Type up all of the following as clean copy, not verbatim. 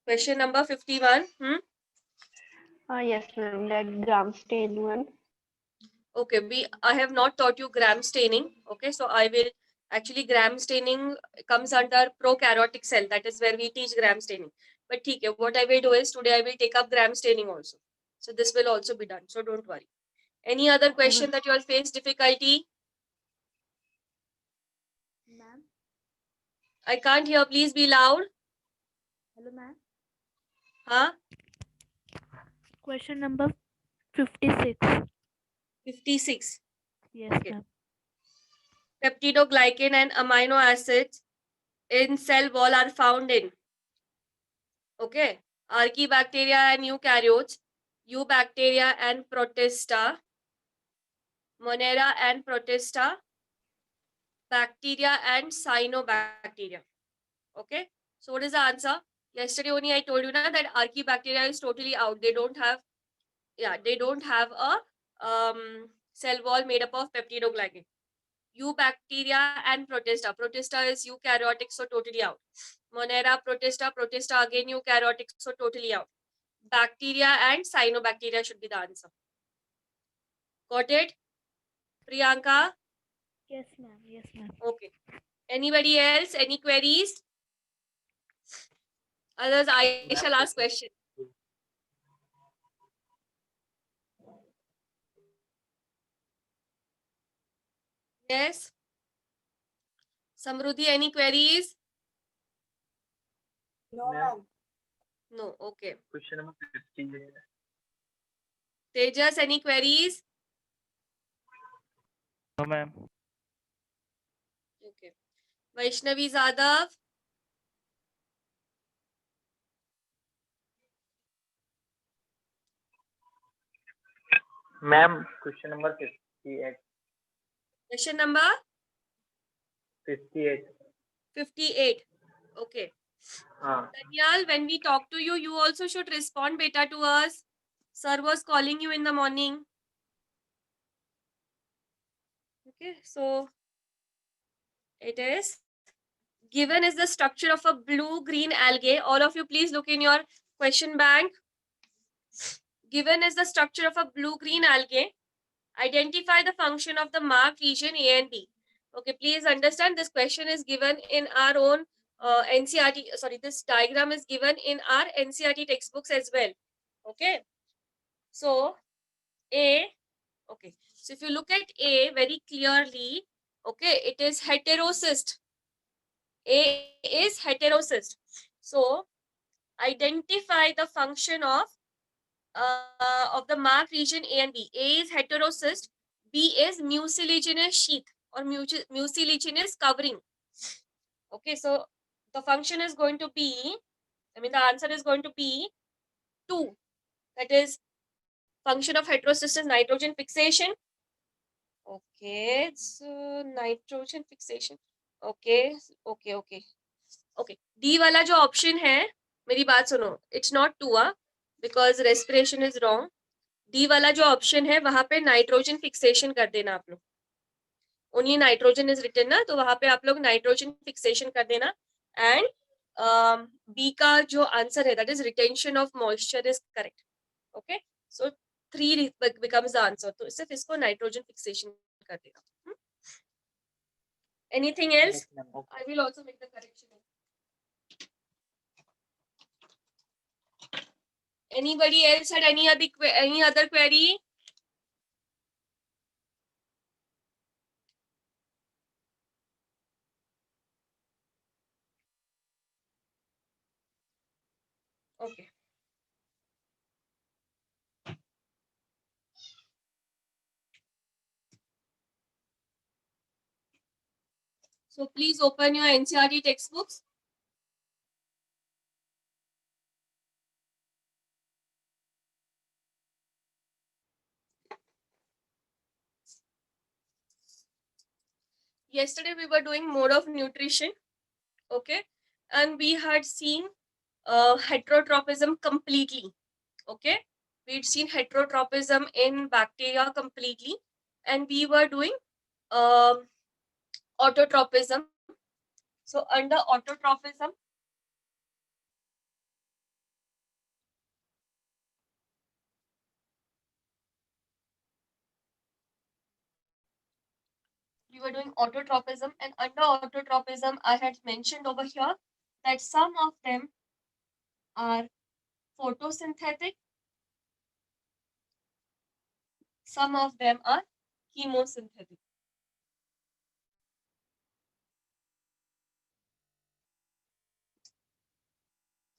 Question number 51. Yes, ma'am. That gram stain one. Okay, I have not taught you gram staining. Okay, so I will actually gram staining comes under prokaryotic cell. That is where we teach gram staining. But okay, what I will do is today I will take up gram staining also. So this will also be done. So don't worry. Any other question that you all face difficulty? Ma'am. I can't hear. Please be loud. Hello, ma'am. Huh? Question number 56. 56. Yes, Okay. ma'am. Peptidoglycan and amino acids in cell wall are found in. Okay. Archaebacteria and eukaryotes, eubacteria and protista, Monera and protista, bacteria and cyanobacteria. Okay. So what is the answer? Yesterday only I told you na that archaebacteria is totally out. They don't have a cell wall made up of peptidoglycan. Eubacteria and protista. Protista is eukaryotic, so totally out. Monera, protista again eukaryotic, so totally out. Bacteria and cyanobacteria should be the answer. Got it? Priyanka? Yes, ma'am. Yes, ma'am. Okay. Anybody else? Any queries? Otherwise, I shall ask question. Yes? Samruddhi, any queries? No, ma'am. No. Okay. Question number 15. Tejas, any queries? No, ma'am. Okay. Vaishnavi Zadav? Ma'am, question number 58. Question number? 58. 58. Okay. Daniel, when we talk to you, you also should respond beta to us. Sir was calling you in the morning. Okay, so it is given is the structure of a blue-green algae. All of you, please look in your question bank. Given is the structure of a blue-green algae. Identify the function of the marked region A and B. Okay, please understand this question is given in our own NCERT. Sorry, this diagram is given in our NCERT textbooks as well. Okay, so A. Okay, so if you look at A very clearly, okay, it is heterocyst. A is heterocyst. So identify the function of the marked region A and B. A is heterocyst, B is mucilaginous sheath or mucilaginous covering. Okay, so the function is going to be, the answer is going to be 2. That is, function of heterocyst is nitrogen fixation. Okay, so nitrogen fixation. Okay, okay. D वाला जो option है, मेरी बात सुनो, it's not 2 because respiration is wrong. D वाला जो option है वहां पे नाइट्रोजन फिक्सेशन कर देना आप लोग. ओनली नाइट्रोजन इज रिटन ना, तो वहां पे आप लोग नाइट्रोजन फिक्सेशन कर देना. एंड बी का जो आंसर है that is retention of moisture is correct. Okay, so 3 becomes the answer. तो सिर्फ इसको नाइट्रोजन फिक्सेशन कर देना. Anything else? I will also make the correction. Anybody else had any other query? Okay. So please open your NCERT textbooks. Yesterday we were doing mode of nutrition, okay, and we had seen heterotropism completely. Okay, we'd seen heterotropism in bacteria completely, and we were doing autotropism. So under autotropism, were doing autotropism, and under autotropism, I had mentioned over here that some of them are photosynthetic, some of them are chemosynthetic.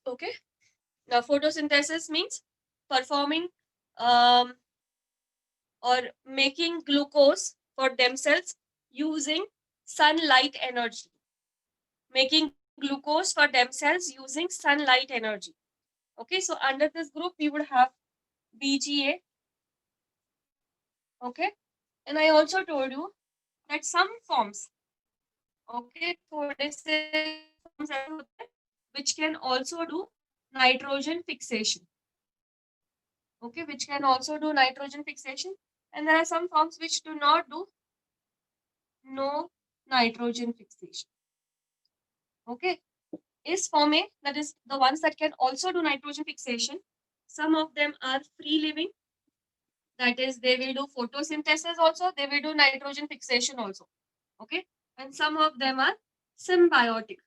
Okay. Now, photosynthesis means performing or making glucose for themselves using sunlight energy. Making glucose for themselves using sunlight energy. Okay, so under this group, we would have BGA. Okay, and I also told you that some forms, okay, थोड़े से forms ऐसे होते हैं which can also do nitrogen fixation. Okay, which can also do nitrogen fixation, and there are some forms which do not do no nitrogen fixation. Okay, is form A, that is the ones that can also do nitrogen fixation. Some of them are free living, that is they will do photosynthesis also, they will do nitrogen fixation also. Okay, and some of them are symbiotic,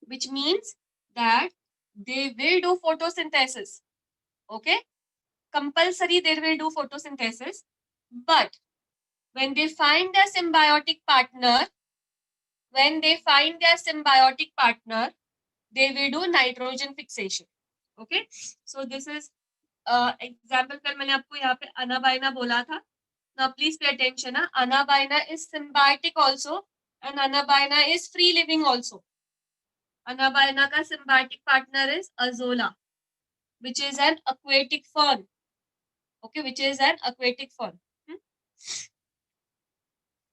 which means that they will do photosynthesis. Okay, compulsory they will do photosynthesis, but when they find their symbiotic partner, they will do nitrogen fixation. Okay, so this is example पर मैंने आपको यहाँ पे anabaina बोला था. Now please pay attention. Anabaina is symbiotic also, and anabaina is free living also. Anabaina का symbiotic partner is azolla, which is an aquatic fern. Okay, which is an aquatic fern.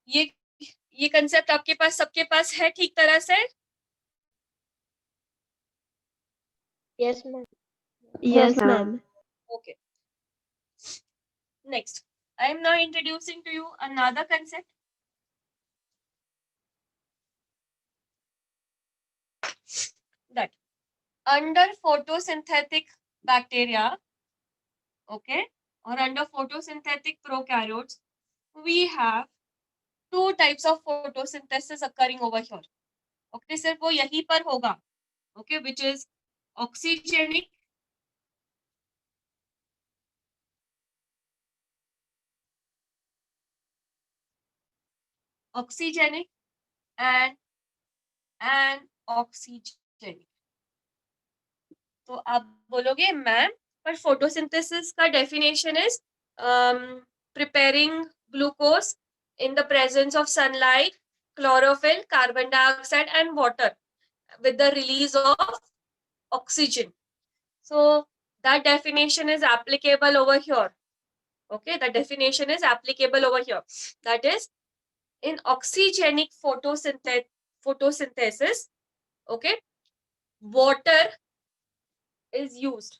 ये concept आपके पास सबके पास है ठीक तरह से? Yes, ma'am. Yes, ma'am. ma'am. Okay. Next, I am now introducing to you another concept. That under photosynthetic bacteria, okay, or under photosynthetic prokaryotes, we have two types of photosynthesis occurring over here. Okay, सिर्फ वो यहीं पर होगा. Okay, which is oxygenic and oxygenic. तो आप बोलोगे ma'am पर photosynthesis का definition is preparing glucose in the presence of sunlight, chlorophyll, carbon dioxide and water with the release of oxygen. So that definition is applicable over here. Okay, the definition is applicable over here. That is, in oxygenic photosynthesis, okay, water is used.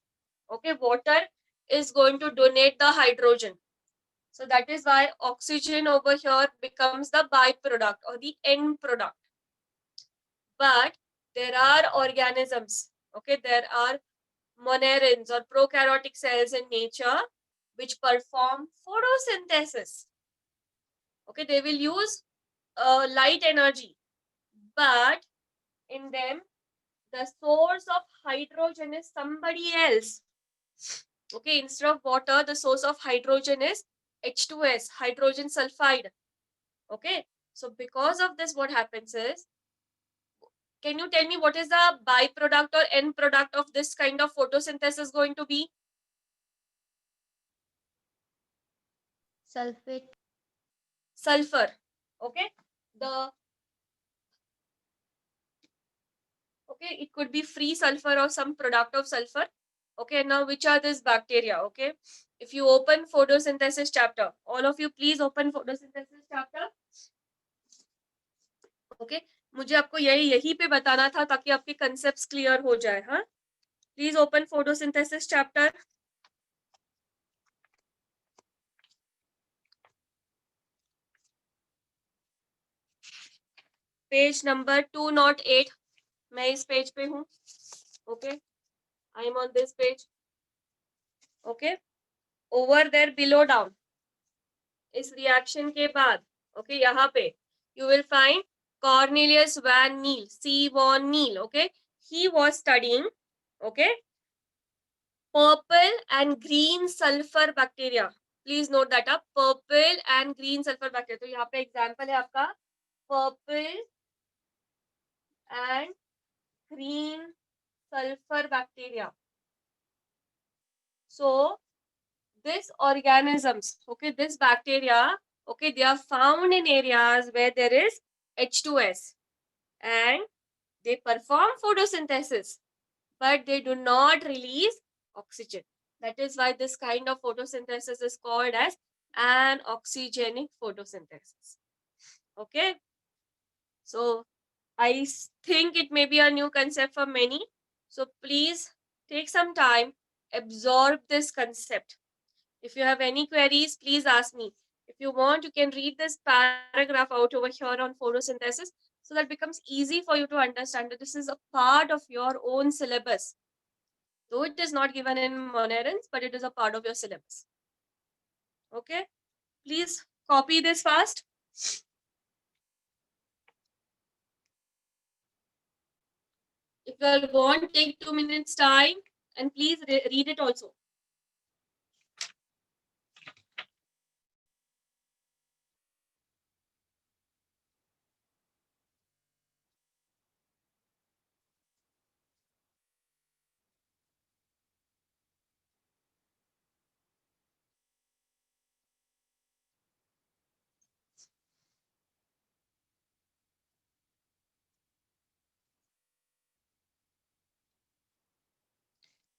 Okay, water is going to donate the hydrogen. So that is why oxygen over here becomes the byproduct or the end product. But there are organisms, okay, there are monerins or prokaryotic cells in nature which perform photosynthesis. Okay, they will use light energy, but in them the source of hydrogen is somebody else. Okay, instead of water, the source of hydrogen is H2S, hydrogen sulfide. Okay, so because of this, what happens is, can you tell me what is the byproduct or end product of this kind of photosynthesis going to be? Sulfate. Sulfur. Okay, okay, it could be free sulfur or some product of sulfur. Okay, now which are these bacteria? Okay, if you open photosynthesis chapter, all of you please open photosynthesis chapter. Okay, मुझे आपको यही पे बताना था ताकि आपके concepts clear हो जाए. हाँ, please open photosynthesis chapter. Page number 208. मैं इस पेज पे हूँ. Okay, I am on this page. Okay, over there below down. इस reaction के बाद Okay, यहाँ पे you will find Cornelius Van Niel, C. Van Niel. Okay, he was studying, okay, purple and green sulfur bacteria. Please note that up. Purple and green sulfur bacteria. तो यहाँ पे example है आपका purple and green sulfur bacteria. So these organisms, okay, this bacteria, okay, they are found in areas where there is H2S and they perform photosynthesis, but they do not release oxygen. That is why this kind of photosynthesis is called as anoxygenic photosynthesis. Okay, so I think it may be a new concept for many. So please take some time, absorb this concept. If you have any queries, please ask me. If you want, you can read this paragraph out over here on photosynthesis, so that becomes easy for you to understand that this is a part of your own syllabus. Though it is not given in Monerans, but it is a part of your syllabus. Okay, please copy this fast. If you want, take 2 minutes time and please read it also.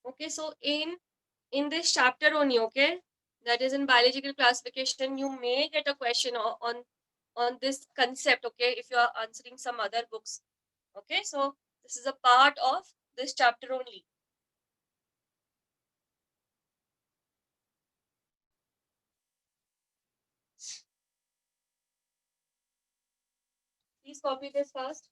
Okay, so in this chapter only, okay, that is in biological classification, you may get a question on this concept, okay, if you are answering some other books. Okay, so this is a part of this chapter only. Please copy this fast.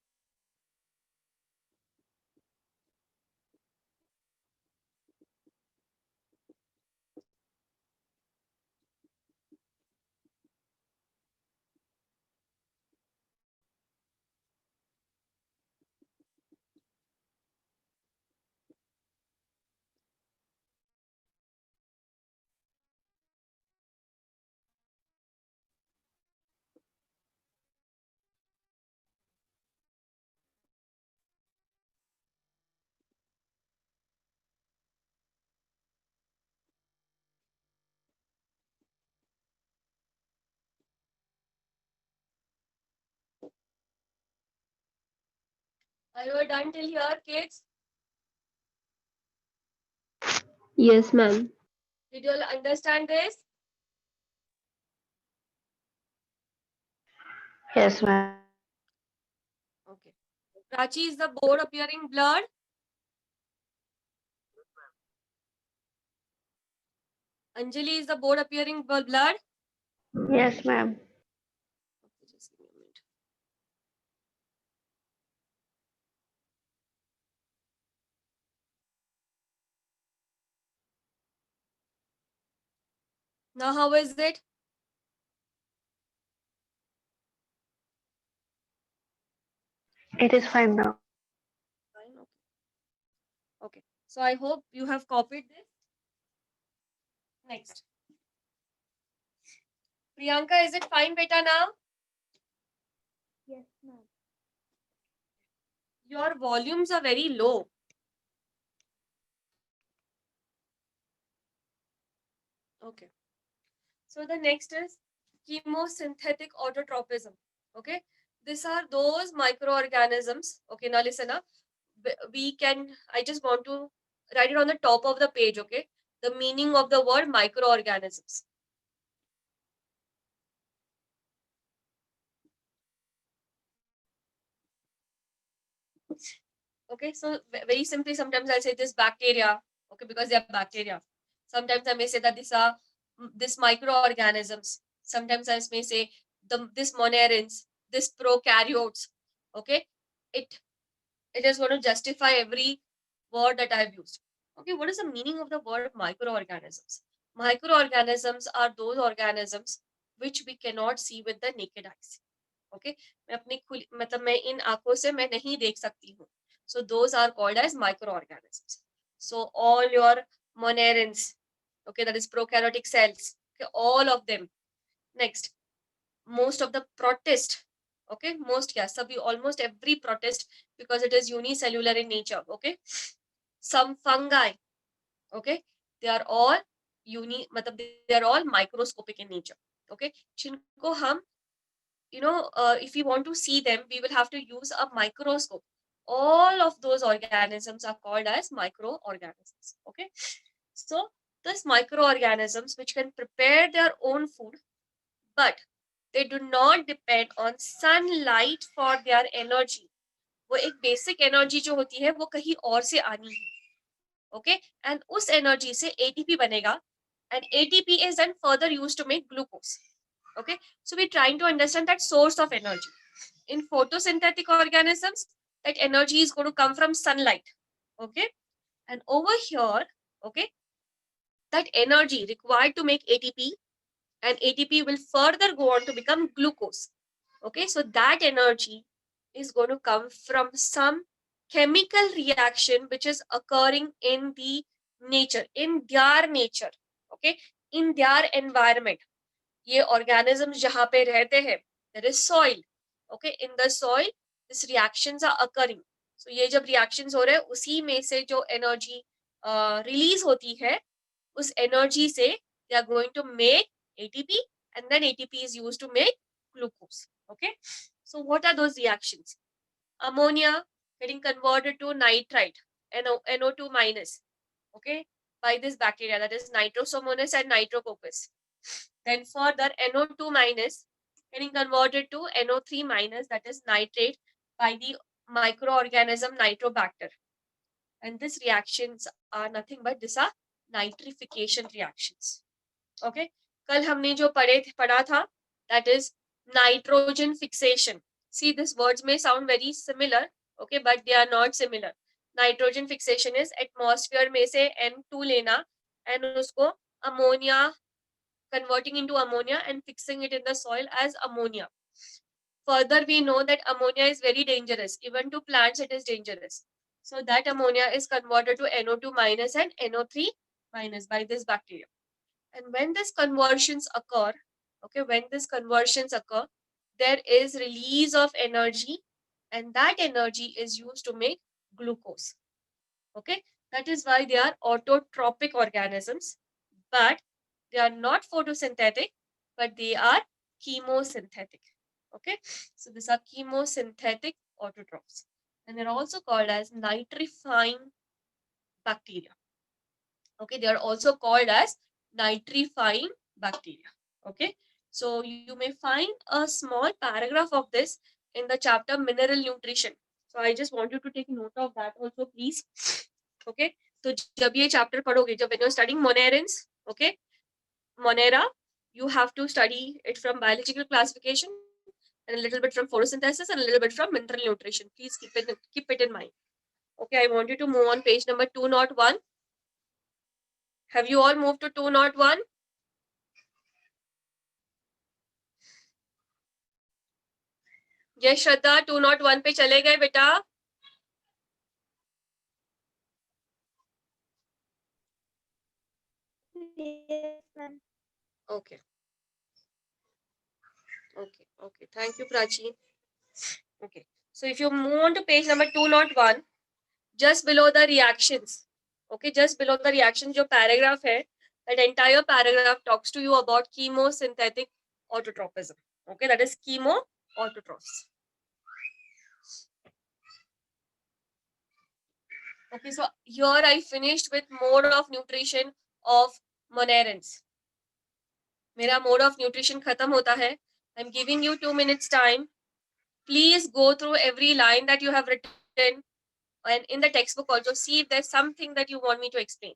Are you done till here, kids? Yes, ma'am. Did you all understand this? Yes, ma'am. Okay. Prachi, is the board appearing blurred? Anjali, is the board appearing blurred? Yes, ma'am. Okay, just give me a minute. Now, how is it? It is fine now. Fine, okay. Okay. So I hope you have copied this. Next. Priyanka, is it fine, beta, now? Yes, ma'am. Your volumes are very low. Okay. So the next is chemosynthetic autotropism. Okay. These are those microorganisms. Okay. Now listen up. I just want to write it on the top of the page. Okay. The meaning of the word microorganisms. Okay. So very simply, sometimes I'll say this bacteria. Okay. Because they are bacteria. Sometimes I may say that these are this microorganisms. Sometimes I may say this monerans, this prokaryotes. Okay. It is going to justify every word that I've used. Okay, what is the meaning of the word microorganisms? Microorganisms are those organisms which we cannot see with the naked eyes. Okay, मैं अपनी खुली मतलब मैं इन आंखों से मैं नहीं देख सकती हूँ. So those are called as microorganisms. So all your monerins, okay, that is prokaryotic cells, okay, all of them. Next, most of the protist, okay, most क्या सभी almost every protist because it is unicellular in nature. Okay, some fungi, okay, they are all मतलब they are all microscopic in nature. Okay, जिनको हम if we want to see them, we will have to use a microscope. All of those organisms are called as microorganisms. Okay, so these microorganisms which can prepare their own food, but they do not depend on sunlight for their energy. वो एक basic energy जो होती है वो कहीं और से आनी है. Okay, and उस एनर्जी से ATP बनेगा, and ATP is then further used to make glucose. Okay, so we're trying to understand that source of energy. In photosynthetic organisms, that energy is going to come from sunlight. Okay, and over here, okay, that energy required to make ATP, and ATP will further go on to become glucose. Okay, so that energy is going to come from some chemical reaction which is occurring in the nature, in their nature. Okay, in their environment. ये organisms जहाँ पे रहते हैं, there is soil. Okay, in the soil, these reactions are occurring. So ये जब reactions हो रहे हैं, उसी में से जो energy release होती है, उस energy से they are going to make ATP, and then ATP is used to make glucose. Okay, so what are those reactions? Ammonia getting converted to nitrite, NO2 minus. Okay, by this bacteria, that is Nitrosomonas and Nitrococcus. Then further NO2 minus getting converted to NO3 minus, that is nitrate, by the microorganism Nitrobacter. And these reactions are nothing but these are nitrification reactions. Okay, कल हमने जो पढ़ा था, that is nitrogen fixation. See, these words may sound very similar, okay, but they are not similar. Nitrogen fixation is atmosphere में से N2 लेना and उसको ammonia, converting into ammonia and fixing it in the soil as ammonia. Further, we know that ammonia is very dangerous. Even to plants, it is dangerous. So that ammonia is converted to NO2 minus and NO3 minus by this bacteria. And when these conversions occur, okay, there is release of energy, and that energy is used to make glucose. Okay, that is why they are autotrophic organisms, but they are not photosynthetic, but they are chemosynthetic. Okay, so these are chemosynthetic autotrophs, and they're also called as nitrifying bacteria. Okay, they are also called as nitrifying bacteria. Okay, so you may find a small paragraph of this in the chapter mineral nutrition. So I just want you to take note of that also, please. Okay, so जब ये chapter पढ़ोगे, जब when you're studying monerins, okay, Monera, you have to study it from biological classification and a little bit from photosynthesis and a little bit from mineral nutrition. Please keep it in mind. Okay, I want you to move on page number 201. Have you all moved to 201? Yes, Shraddha, 201 पे चले गए बेटा. Yes, ma'am. Okay. Okay. Thank you, Prachi. Okay. So if you move on to page number 201, just below the reactions, okay, just below the reactions, जो paragraph है, that entire paragraph talks to you about chemosynthetic autotropism. Okay, that is chemoautotrophs. Okay, so here I finished with mode of nutrition of monerins. मेरा mode of nutrition खत्म होता है. I'm giving you 2 minutes time. Please go through every line that you have written, and in the textbook also see if there's something that you want me to explain.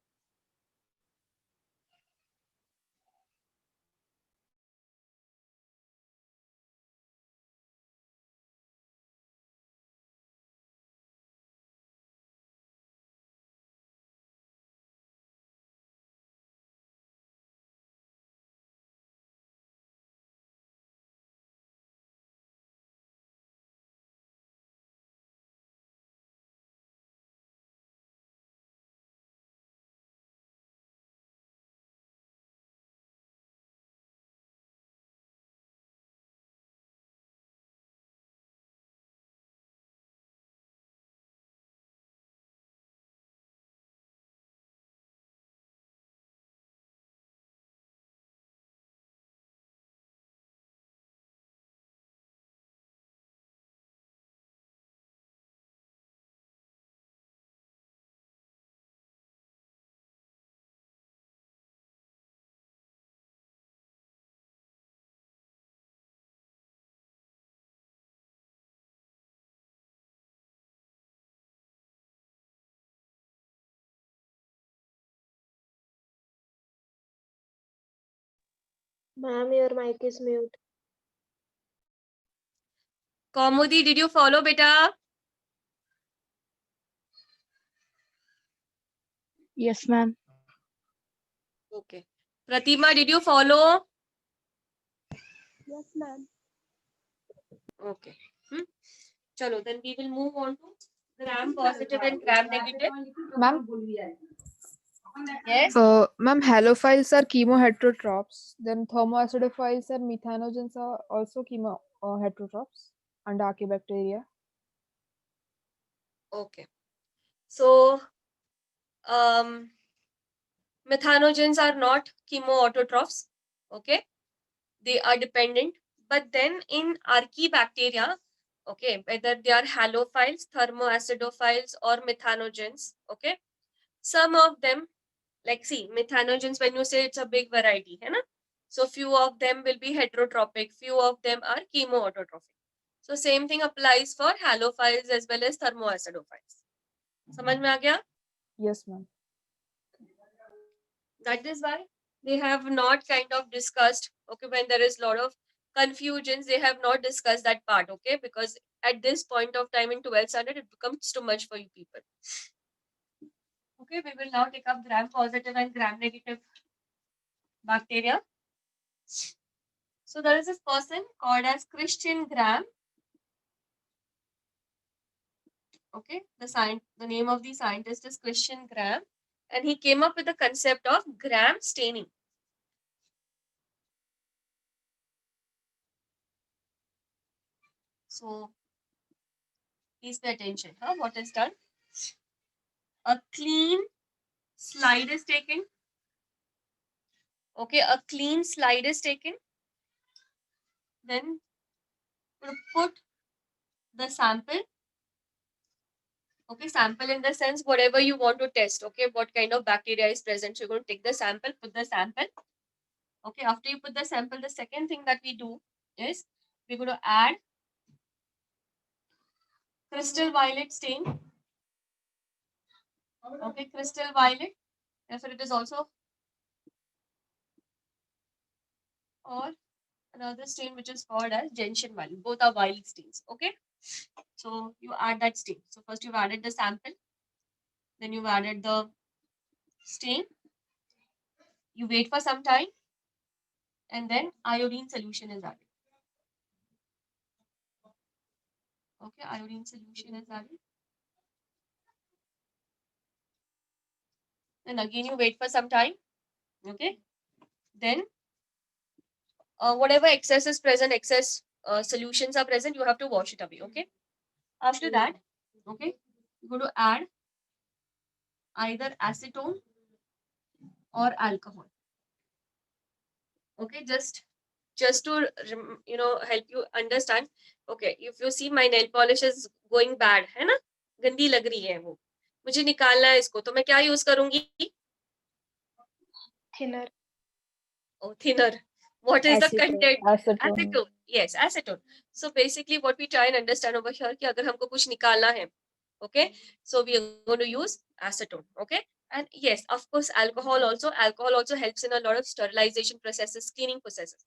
Ma'am, your mic is mute. Kaumudi, did you follow, beta? Yes, ma'am. Okay. Pratima, did you follow? Yes, ma'am. Okay. Chalo, then we will move on to gram positive and gram negative. Ma'am, Yes. ma'am, halophiles are chemoheterotrophs. Then thermoacidophiles and methanogens are also chemoheterotrophs under Archaebacteria. Okay. So, methanogens are not chemoautotrophs. Okay. They are dependent. But then in Archaebacteria, okay, whether they are halophiles, thermoacidophiles, or methanogens, okay, some of them, like see, methanogens, when you say it's a big variety, hai na? So few of them will be heterotropic, few of them are chemoautotrophic. So same thing applies for halophiles as well as thermoacidophiles. समझ में आ गया? Yes, ma'am. That is why they have not kind of discussed, okay, when there is a lot of confusions, they have not discussed that part, okay, because at this point of time in 12th standard, it becomes too much for you people. Okay, we will now take up gram positive and gram negative bacteria. So there is this person called as Christian Gram. Okay, the name of the scientist is Christian Gram, and he came up with the concept of gram staining. So please pay attention. What is done? A clean slide is taken. Okay, a clean slide is taken. Then put the sample. Okay, sample in the sense whatever you want to test. Okay, what kind of bacteria is present. So you're going to take the sample, put the sample. Okay, after you put the sample, the second thing that we do is we're going to add crystal violet stain. Okay, crystal violet. Therefore, it is also, or another stain which is called as gentian violet. Both are violet stains. Okay, so you add that stain. So first you've added the sample, then you've added the stain. You wait for some time, and then iodine solution is added. Okay, iodine solution is added. Then again you wait for some time. Okay, then whatever excess is present, excess solutions are present, you have to wash it away. Okay, after that, okay, you're going to add either acetone or alcohol. Okay, just to help you understand. Okay, if you see my nail polish is going bad, है ना, गंदी लग रही है वो, मुझे निकालना है इसको, तो मैं क्या यूज करूंगी? Thinner. Oh, thinner. What is the Acetone. content? Acetone. Acetone. Yes, acetone. So basically what we try and understand over here कि अगर हमको कुछ निकालना है, okay, so we are going to use acetone. Okay, and yes, of course, alcohol also helps in a lot of sterilization processes, cleaning processes.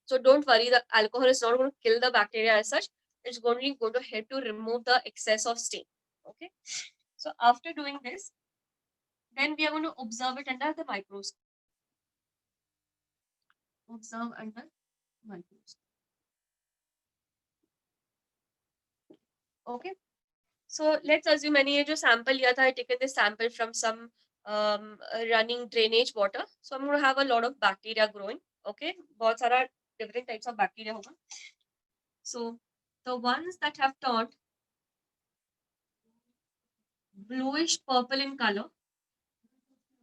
So don't worry, the alcohol is not going to kill the bacteria as such. It's going to help to remove the excess of stain. Okay, so after doing this, then we are going to observe it under the microscope. Observe under microscope. Okay, so let's assume मैंने ये जो sample लिया था, I taken this sample from some running drainage water. So I'm going to have a lot of bacteria growing. Okay, बहुत सारा different types of bacteria होगा. So the ones that have turned bluish purple in color,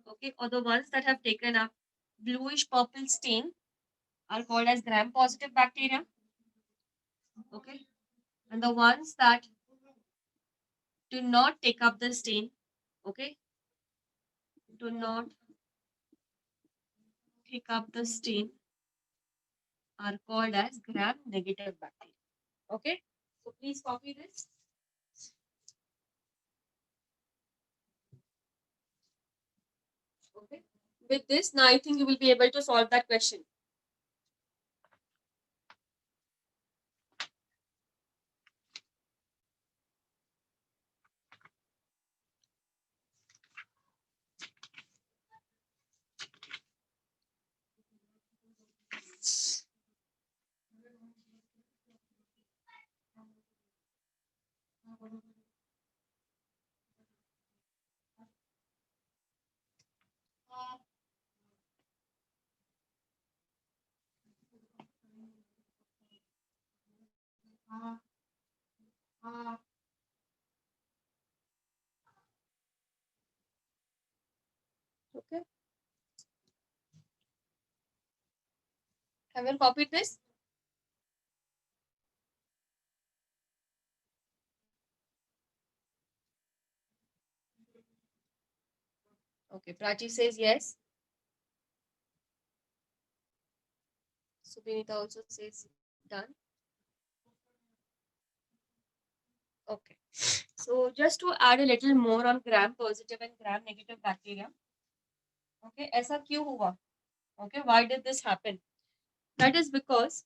okay, or the ones that have taken up bluish purple stain are called as gram positive bacteria. Okay, and the ones that do not take up the stain, okay, do not take up the stain are called as gram negative bacteria. Okay, so please copy this. Okay, with this now I think you will be able to solve that question. Have you copied this? Okay, Prachi says yes. Subinita also says done. Okay. So just to add a little more on gram positive and gram negative bacteria. Okay, ऐसा क्यों हुआ? Okay, why did this happen? That is because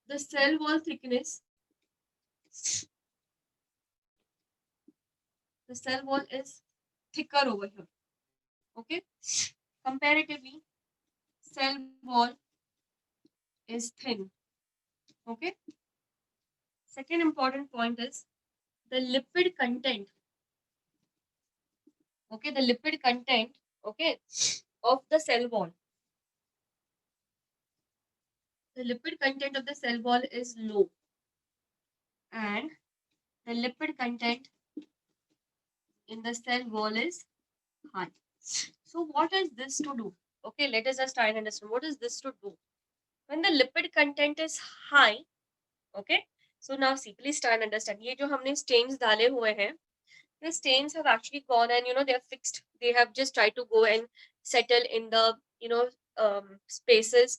the cell wall thickness, the cell wall is thicker over here. Okay, comparatively, cell wall is thin. Okay. Second important point is the lipid content. Okay, the lipid content, okay, of the cell wall. The lipid content of the cell wall is low, and the lipid content in the cell wall is high. So what is this to do? Okay, let us just try and understand what is this to do. When the lipid content is high, okay, so now see, please try and understand. ये जो हमने stains डाले हुए हैं, the stains have actually gone and they are fixed. They have just tried to go and settle in the spaces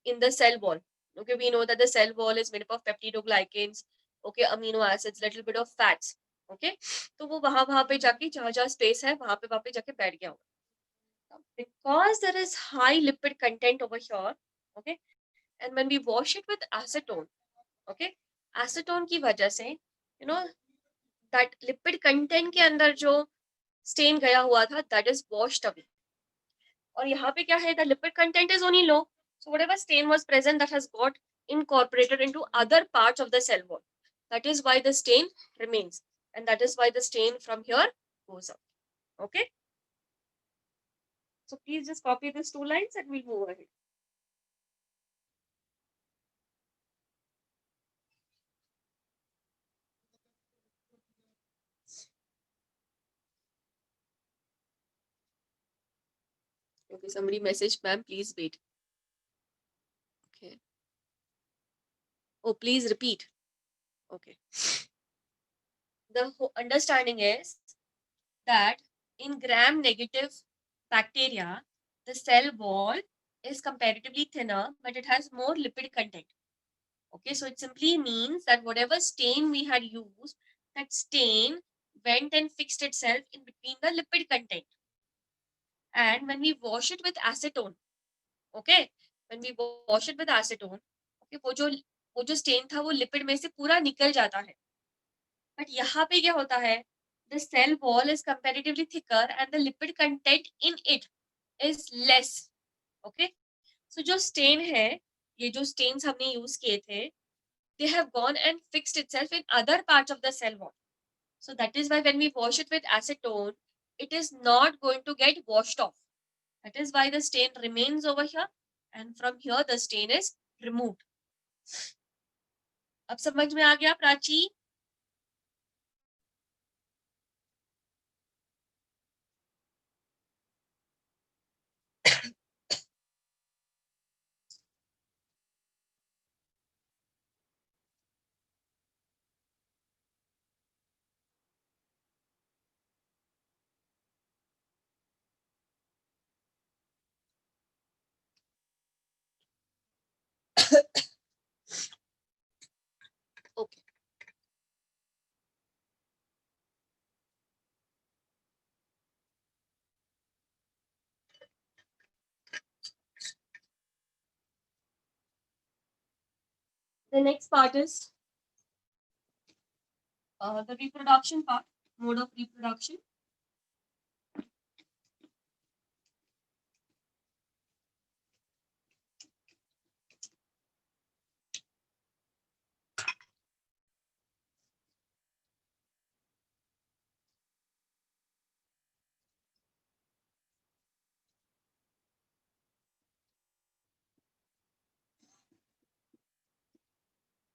in the cell wall. Okay, we know that the cell wall is made up of peptidoglycans, okay, amino acids, little bit of fats. Okay, तो वो वहां पे जाके जहाँ space है वहां पे जाके बैठ गया होगा. Because there is high lipid content over here, okay, and when we wash it with acetone, okay, acetone की वजह से that lipid content के अंदर जो stain गया हुआ था, that is washed away. और यहाँ पे क्या है, the lipid content is only low, so whatever stain was present, that has got incorporated into other parts of the cell wall. That is why the stain remains, and that is why the stain from here goes up. Okay, so please just copy these 2 lines and we'll move ahead. Okay, somebody messaged, ma'am, please wait. Okay. Oh, please repeat. Okay. The understanding is that in gram-negative bacteria, the cell wall is comparatively thinner, but it has more lipid content. Okay, so it simply means that whatever stain we had used, that stain went and fixed itself in between the lipid content. And when we wash it with acetone, okay, when we wash it with acetone, okay, वो जो stain था वो lipid में से पूरा निकल जाता है. But यहाँ पे क्या होता है? The cell wall is comparatively thicker and the lipid content in it is less. Okay, so जो stain है, ये जो stains हमने use किए थे, they have gone and fixed itself in other parts of the cell wall. So that is why when we wash it with acetone, it is not going to get washed off. That is why the stain remains over here, and from here the stain is removed. अब समझ में आ गया Prachi? Okay. The next part is the reproduction part, mode of reproduction.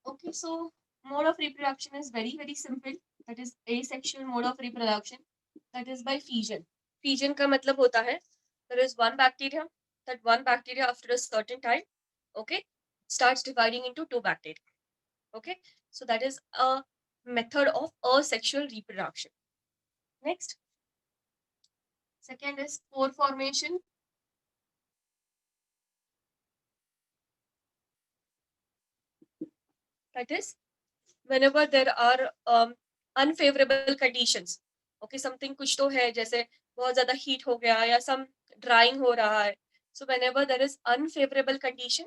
Okay, so mode of reproduction is very, very simple. That is asexual mode of reproduction. That is by fission. Fission का मतलब होता है there is one bacteria that one bacteria after a certain time, okay, starts dividing into two bacteria. Okay, so that is a method of asexual reproduction. Next, second is spore formation. That is whenever there are unfavorable conditions. Okay, something कुछ तो है जैसे बहुत ज़्यादा heat हो गया या some drying हो रहा है. So whenever there is unfavorable condition,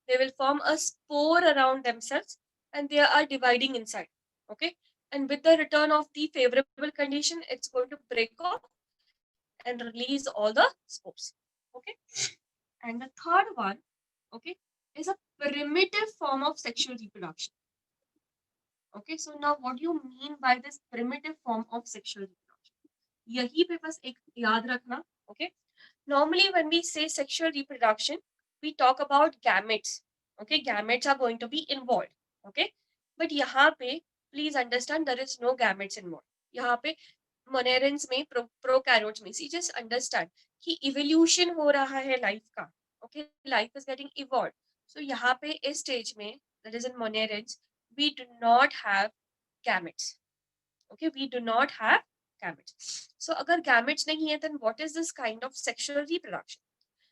they will form a spore around themselves and they are dividing inside. Okay, and with the return of the favorable condition, it's going to break off and release all the spores. Okay, and the third one, okay, is a primitive form of sexual reproduction. Okay, so now what do you mean by this primitive form of sexual reproduction? यही पे बस एक याद रखना. Okay, normally when we say sexual reproduction, we talk about gametes. Okay, gametes are going to be involved. Okay, but यहाँ पे please understand there is no gametes involved. यहाँ पे monerans में prokaryotes में, see, just understand कि evolution हो रहा है life का. Okay, life is getting evolved. So यहाँ पे इस stage में, that is in monerans, we do not have gametes. Okay, we do not have gametes. So agar gametes nahi hai, then what is this kind of sexual reproduction?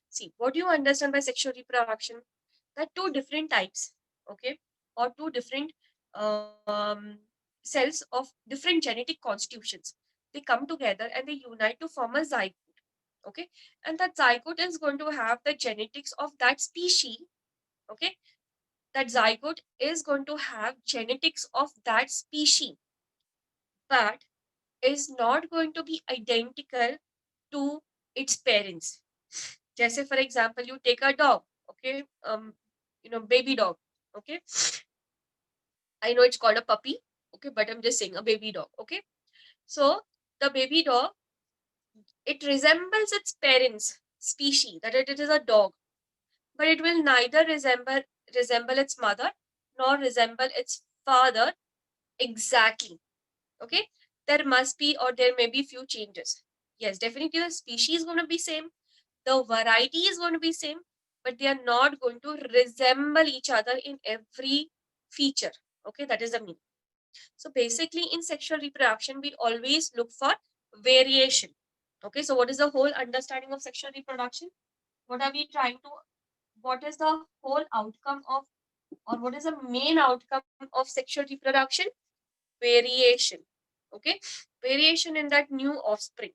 See, what do you understand by sexual reproduction? That two different types, okay, or two different cells of different genetic constitutions, they come together and they unite to form a zygote. Okay, and that zygote is going to have the genetics of that species. Okay, that zygote is going to have genetics of that species, but is not going to be identical to its parents. Jesse, for example, you take a dog, okay, baby dog, okay. I know it's called a puppy, okay, but I'm just saying a baby dog, okay. So the baby dog, it resembles its parents' species, that it is a dog, but it will neither resemble its mother nor resemble its father exactly. Okay, there must be or there may be few changes. Yes, definitely the species is going to be same, the variety is going to be same, but they are not going to resemble each other in every feature. Okay, that is the meaning. So basically in sexual reproduction, we always look for variation. Okay, so what is the whole understanding of sexual reproduction? What are we trying to, what is the whole outcome of, or what is the main outcome of sexual reproduction? Variation. Okay, variation in that new offspring.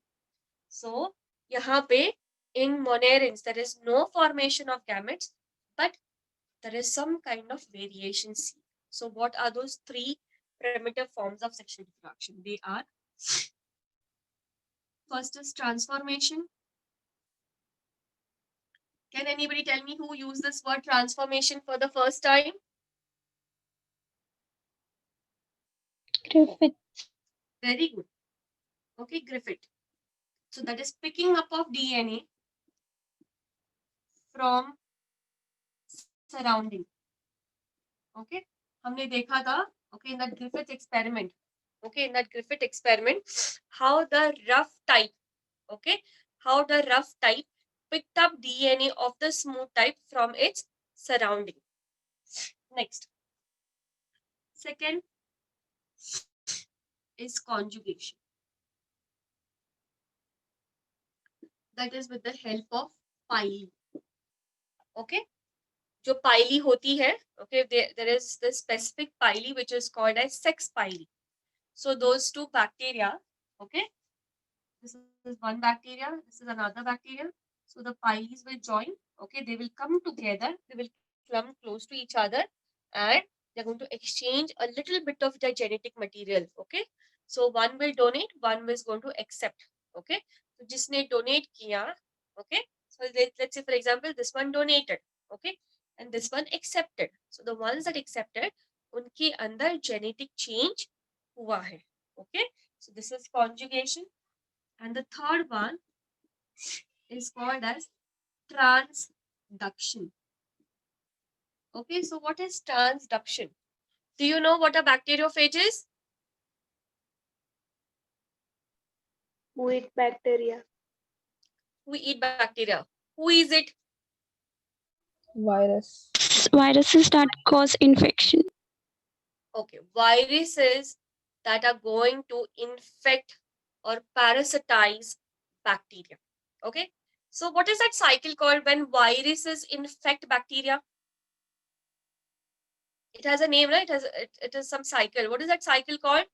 So यहाँ पे in monerans there is no formation of gametes, but there is some kind of variation seen. So what are those three primitive forms of sexual reproduction? They are, first is transformation. Can anybody tell me who used this word transformation for the first time? Griffith. Very good. Okay, Griffith. So that is picking up of DNA from surrounding. Okay, हमने देखा था, okay, in that Griffith experiment. Okay, in that Griffith experiment, how the rough type, okay, how the rough type picked up DNA of the smooth type from its surrounding. Next, second is conjugation. That is with the help of pile. Okay, जो pile होती है, okay, there is this specific pile which is called as sex pile. So those two bacteria, okay, this is one bacteria, this is another bacteria. So the piles will join, okay, they will come together, they will come close to each other, and they're going to exchange a little bit of their genetic material. Okay, so one will donate, one is going to accept. Okay, so जिसने donate किया, okay, so let's say for example this one donated, okay, and this one accepted. So the ones that accepted, उनके अंदर genetic change हुआ है. Okay, so this is conjugation. And the third one is called as transduction. Okay, so what is transduction? Do you know what a bacteriophage is? Who eat bacteria? We eat bacteria. Who is it? Virus. Viruses that cause infection. Okay, viruses that are going to infect or parasitize bacteria. Okay, so what is that cycle called when viruses infect bacteria? It has a name, right? It is some cycle. What is that cycle called?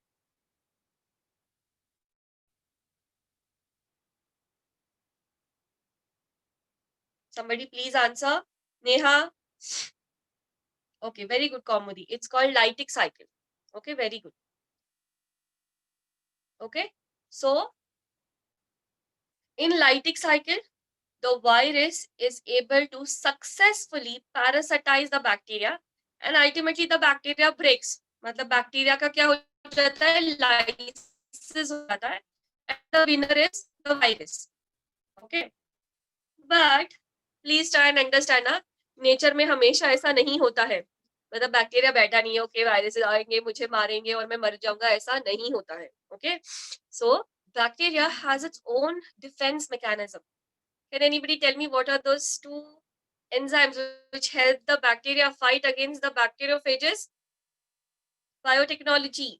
Somebody please answer. Neha. Okay, very good, Kaumudi. It's called lytic cycle. Okay, very good. Okay, so in lytic cycle, the virus is able to successfully parasitize the bacteria and ultimately the bacteria breaks. मतलब bacteria का क्या हो जाता है? Lysis हो जाता है and the winner is the virus. Okay, but please try and understand ना, nature में हमेशा ऐसा नहीं होता है. मतलब बैक्टीरिया बैठा नहीं है, ओके वायरस आएंगे मुझे मारेंगे और मैं मर जाऊंगा, ऐसा नहीं होता है. Okay, so bacteria has its own defence mechanism. Can anybody tell me what are those two enzymes which help the bacteria fight against the bacteriophages? Biotechnology.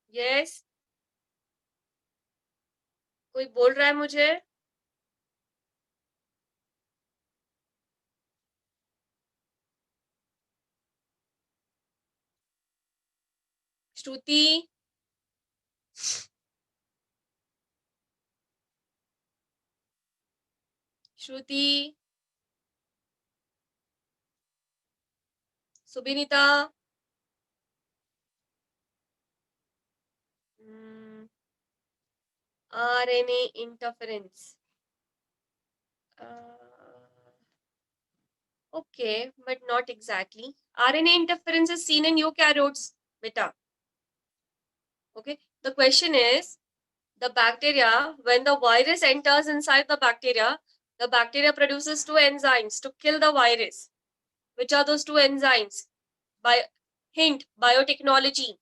Yes. कोई बोल रहा है मुझे? श्रुति. श्रुति. सुबिनीता. RNA interference. Okay, but not exactly. RNA interference is seen in eukaryotes, beta. Okay, the question is, the bacteria, when the virus enters inside the bacteria produces two enzymes to kill the virus. Which are those two enzymes? Hint, biotechnology.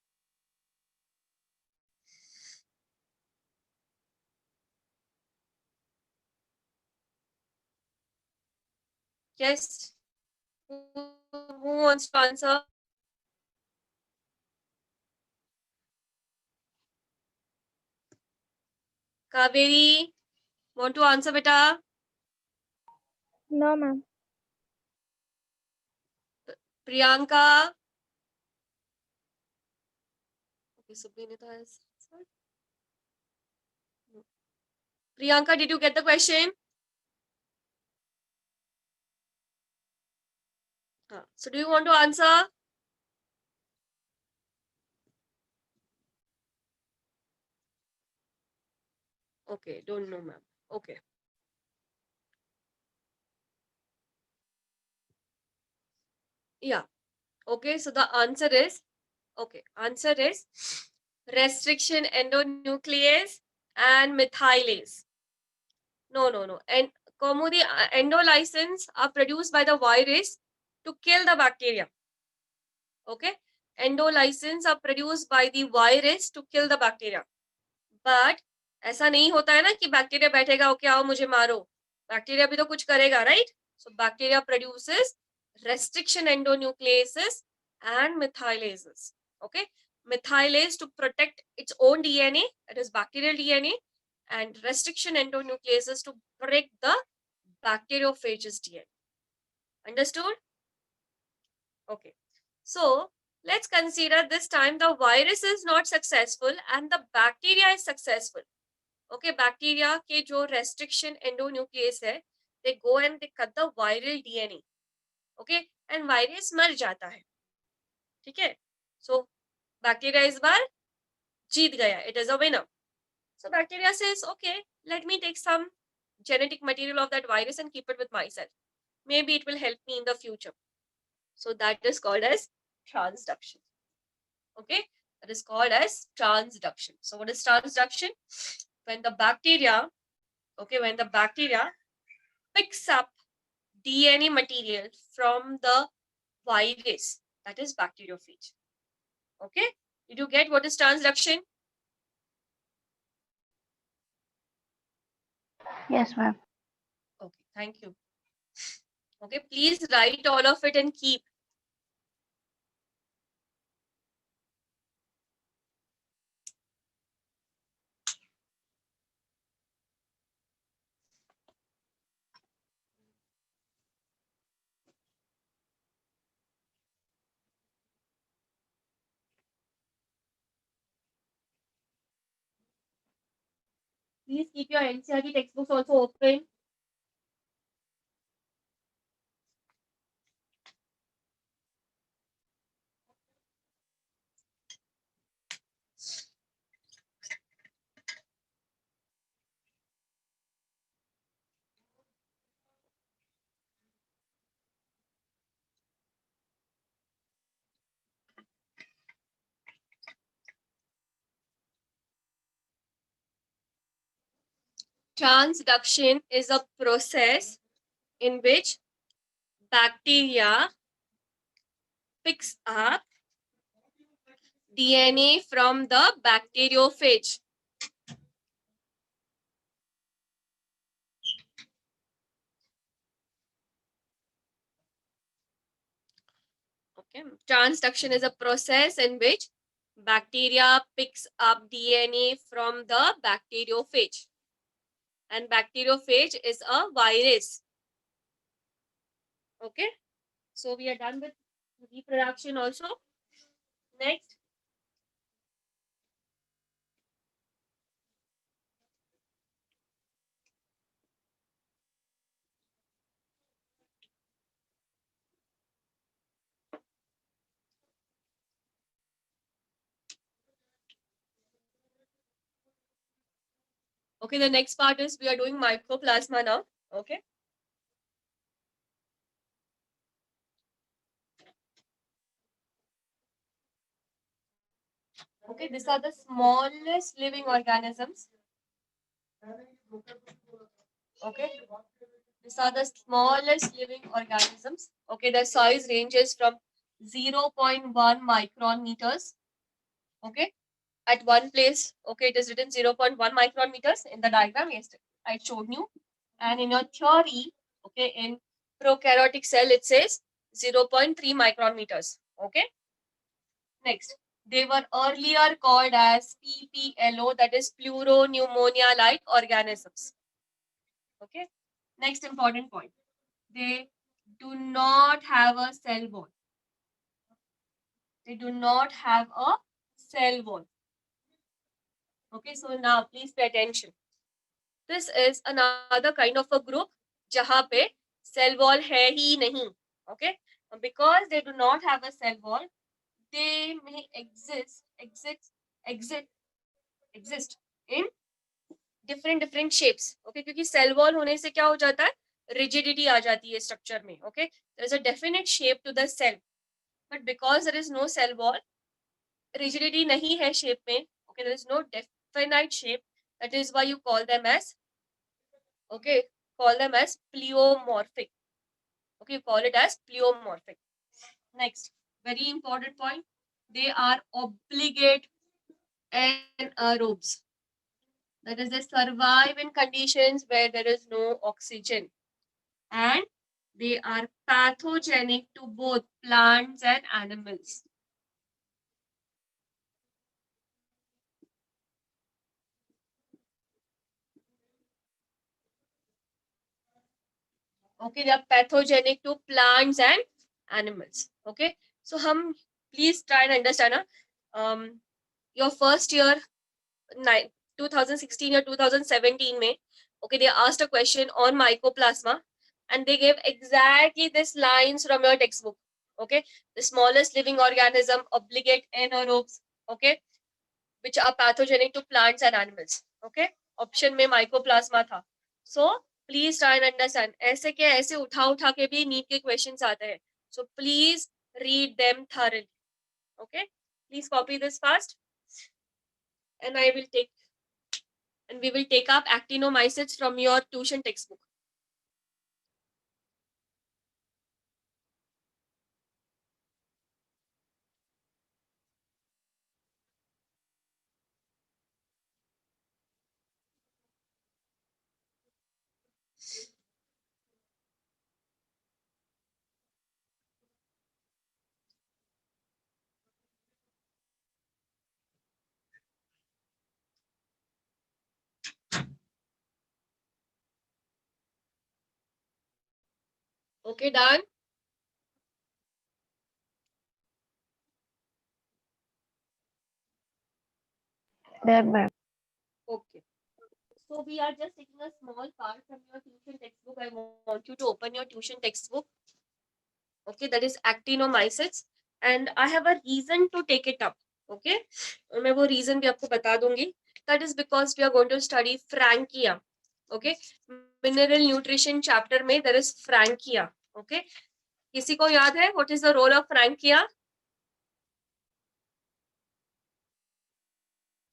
Yes. Who wants to answer? Kaveri, want to answer, beta? No, ma'am. Priyanka? Okay, Subhinita has answered. No. Priyanka, did you get the question? So do you want to answer? Okay, don't know, ma'am. Okay. Yeah. Okay, so the answer is, restriction endonuclease and methylase. No. And Kaumudi, endolysins are produced by the virus to kill the bacteria. Okay, endolysins are produced by the virus to kill the bacteria. But ऐसा नहीं होता है ना कि bacteria बैठेगा, okay आओ मुझे मारो. बैक्टीरिया भी तो कुछ करेगा, right? So bacteria produces restriction endonucleases and methylases. Okay, methylase to protect its own DNA, that is bacterial DNA, and restriction endonucleases to break the bacteriophage's DNA. Understood? Okay, so let's consider this time the virus is not successful and the bacteria is successful. Okay, bacteria के जो restriction endonuclease है, they go and they cut the viral DNA. Okay, and virus मर जाता है. ठीक है? So bacteria इस बार जीत गया. It is a winner. So bacteria says, okay, let me take some genetic material of that virus and keep it with myself. Maybe it will help me in the future. So that is called as transduction. Okay, that is called as transduction. So what is transduction? When the bacteria picks up DNA material from the virus, that is bacteriophage. Okay, did you get what is transduction? Yes, ma'am. Okay, thank you. Okay, please write all of it and keep. Please keep your NCERT textbooks also open. Transduction is a process in which bacteria picks up DNA from the bacteriophage. Okay. Transduction is a process in which bacteria picks up DNA from the bacteriophage. And bacteriophage is a virus. Okay. So we are done with reproduction also. Next. Okay, the next part is we are doing mycoplasma now. Okay. Okay, these are the smallest living organisms. Okay. These are the smallest living organisms. Okay, their size ranges from 0.1 micron meters. Okay, at one place, okay, it is written 0.1 micron meters in the diagram. Yes, I showed you. And in your theory, okay, in prokaryotic cell, it says 0.3 micron meters. Okay, next. They were earlier called as PPLO, that is pleuropneumonia-like organisms. Okay, next important point. They do not have a cell wall. They do not have a cell wall. Okay, so now please pay attention. This is another kind of a group जहाँ पे cell wall है ही नहीं. Okay, because they do not have a cell wall, they may exist in different shapes. Okay, क्योंकि cell wall होने से क्या हो जाता है, rigidity आ जाती है structure में. Okay, there is a definite shape to the cell, but because there is no cell wall, rigidity nahi hai shape mein. Okay, there is no definite shape. That is why you call them as, okay, call them as pleomorphic. Okay, you call it as pleomorphic. Next, very important point. They are obligate anaerobes. That is, they survive in conditions where there is no oxygen. And they are pathogenic to both plants and animals. Okay, they are pathogenic to plants and animals. Okay, so please try and understand your first year 2016 or 2017 mein, okay, they asked a question on mycoplasma and they gave exactly this lines from your textbook. Okay, the smallest living organism, obligate anaerobes, okay, which are pathogenic to plants and animals. Okay, option में mycoplasma था. So please try and understand. ऐसे के ऐसे उठा के भी NEET के questions आते हैं. So please read them thoroughly. Okay, please copy this fast, and we will take up actinomycetes from your tuition textbook. Okay, done. There, ma'am. Okay. So we are just taking a small part from your tuition textbook. I want you to open your tuition textbook. Okay, that is actinomycetes, and I have a reason to take it up. Okay, और मैं वो reason भी आपको बता दूंगी. That is because we are going to study Frankia. Okay, mineral nutrition chapter में there is Frankia. Okay, किसी को याद है what is the role of Frankia?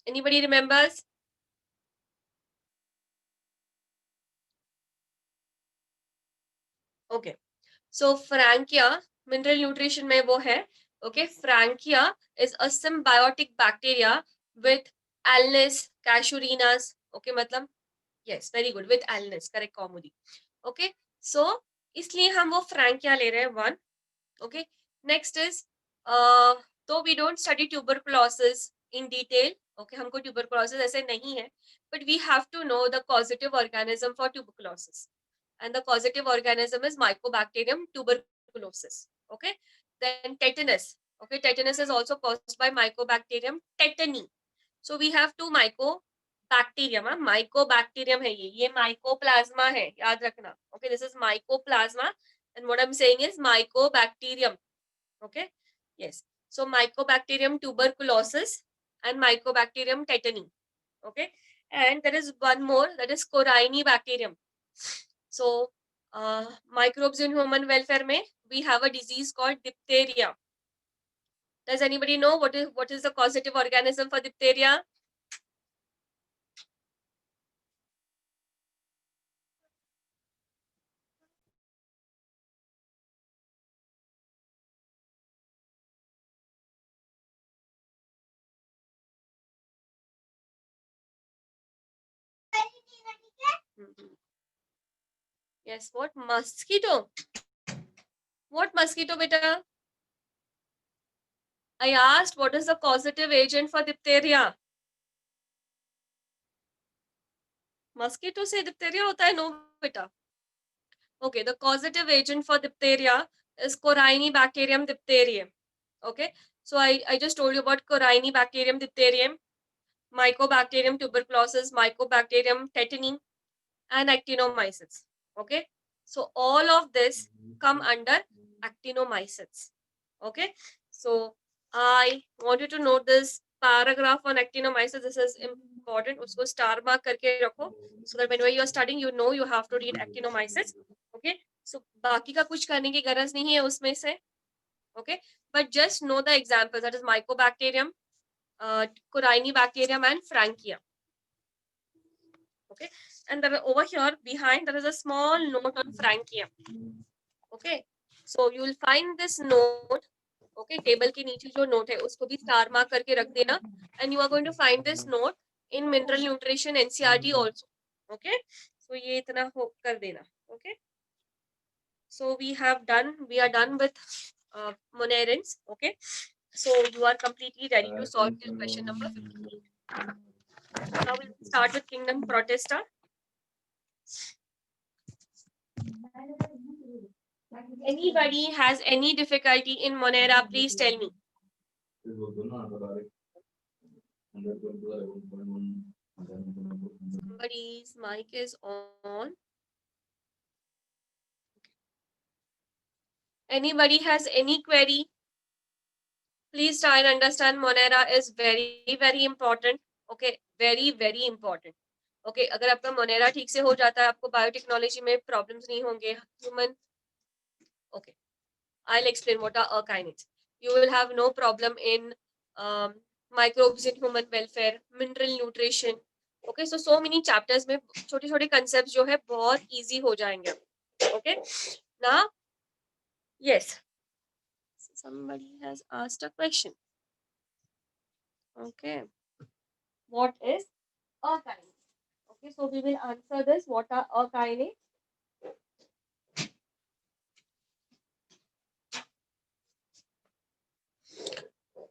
Anybody remembers? Okay, so Frankia mineral nutrition में वो है. Okay, Frankia is a symbiotic bacteria with Alnus, Casuarinas. Okay, मतलब yes, very good, with Alnus, correct Kaumudi. Okay, so इसलिए हम वो Frankia ले रहे हैं one. Okay, next is तो we don't study tuberculosis in detail. Okay, हमको tuberculosis ऐसे नहीं है, but we have to know the causative organism for tuberculosis, and the causative organism is Mycobacterium tuberculosis. Okay, then tetanus. Okay, tetanus is also caused by Mycobacterium tetani. So we have two Mycobacterium. Mycobacterium है ये Mycoplasma है, याद रखना. Okay, this is Mycoplasma, and what I'm saying is Mycobacterium. Okay, yes. So Mycobacterium tuberculosis and Mycobacterium tetani. Okay, and there is one more, that is Corynebacterium. So microbes in human welfare में we have a disease called diphtheria. Does anybody know what is the causative organism for diphtheria? Yes, what? Mosquito. What mosquito, beta? I asked what is the causative agent for diphtheria. Mosquito से diphtheria होता है? No, beta. Okay, the causative agent for diphtheria is Corynebacterium diphtheriae. Okay, so I just told you about Corynebacterium diphtheriae, Mycobacterium tuberculosis, Mycobacterium tetani, and actinomycetes. Okay, so all of this come under actinomycetes. Okay, so I want you to note this paragraph on actinomycetes. This is important. उसको star mark करके रखो, so that whenever you are studying, you know you have to read actinomycetes. Okay, so बाकी का कुछ करने की गरज नहीं है उसमें से. Okay, but just know the examples, that is Mycobacterium, Corynebacterium, and Frankia. Okay, and there, over here behind there is a small note on Frankia. Okay, so you will find this note. Okay, table के नीचे जो note है उसको भी star mark करके रख देना, and you are going to find this note in mineral nutrition NCERT also. Okay, so ये इतना हो कर देना. Okay, so we are done with monerins. Okay, so you are completely ready to solve this question number 15. Now we'll start with kingdom Protista. Anybody has any difficulty in Monera, please tell me. Somebody's mic is on. Anybody has any query? Please try and understand Monera is very, very important. Okay, very, very important. Okay, अगर आपका Monera ठीक से हो जाता है, आपको biotechnology में problems नहीं होंगे. Human. Okay, I'll explain what are kinases. You will have no problem in microbes in human welfare, mineral nutrition. Okay, so many chapters में छोटे-छोटे concepts जो है बहुत easy हो जाएंगे. Okay, now, yes, somebody has asked a question. Okay, what is a kinase? Okay, so we will answer this. What are a kinase?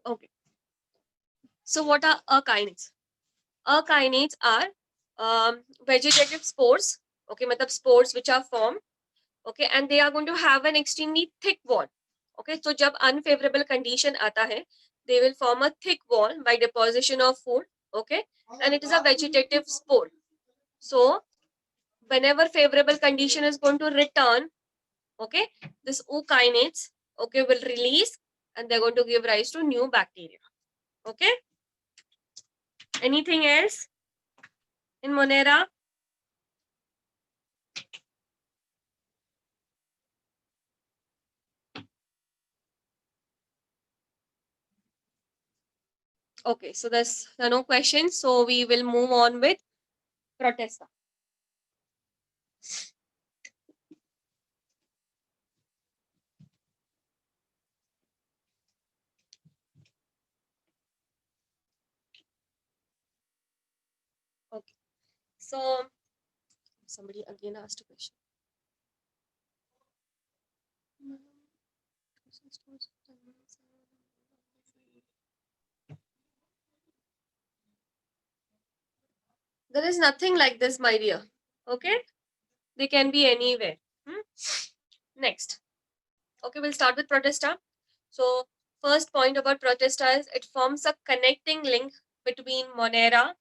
Okay, so what are a kinase? A kinase are vegetative spores. Okay, मतलब spores which are formed okay, and they are going to have an extremely thick wall. Okay, so जब unfavorable condition आता है, they will form a thick wall by deposition of food. Okay, and it is a vegetative spore. So whenever favorable condition is going to return, okay, this ookinates, okay, will release and they're going to give rise to new bacteria. Okay, anything else in Monera? Okay, so there are no questions, so we will move on with Protesta. Okay, so somebody again asked a question. There is nothing like this, my dear. Okay, they can be anywhere. Next, okay, we'll start with Protesta. So first point about Protesta is it forms a connecting link between Monera,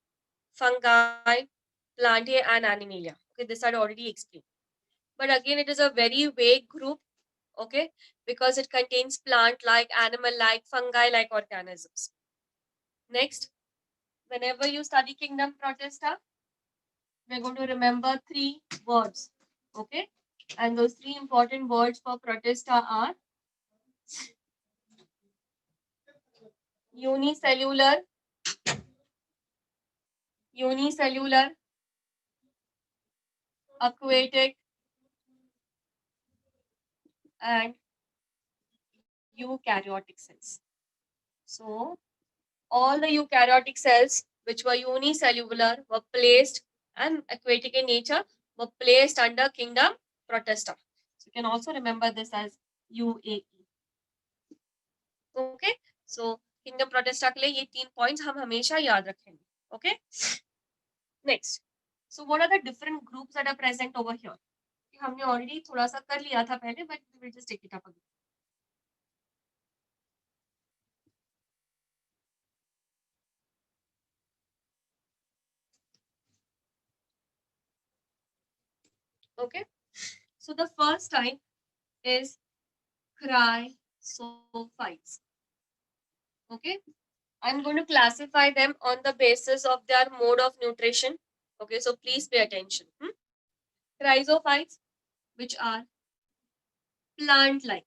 fungi, Plantae, and Animalia. Okay, this I had already explained. But again, it is a very vague group, okay, because it contains plant-like, animal-like, fungi-like organisms. Next, whenever you study Kingdom Protesta, we're going to remember 3 words, okay, and those 3 important words for Protesta are unicellular, aquatic, and eukaryotic cells. So all the eukaryotic cells which were unicellular were placed and aquatic in nature were placed under Kingdom Protesta. So you can also remember this as UAE. Okay, so Kingdom Protesta के लिए ये 3 points हम हमेशा याद रखेंगे. Okay, next. So what are the different groups that are present over here? हमने already थोड़ा सा कर लिया था पहले, but we will just take it up again. Okay, so the first type is chrysophytes. Okay, I'm going to classify them on the basis of their mode of nutrition. Okay, so please pay attention. Chrysophytes, which are plant-like.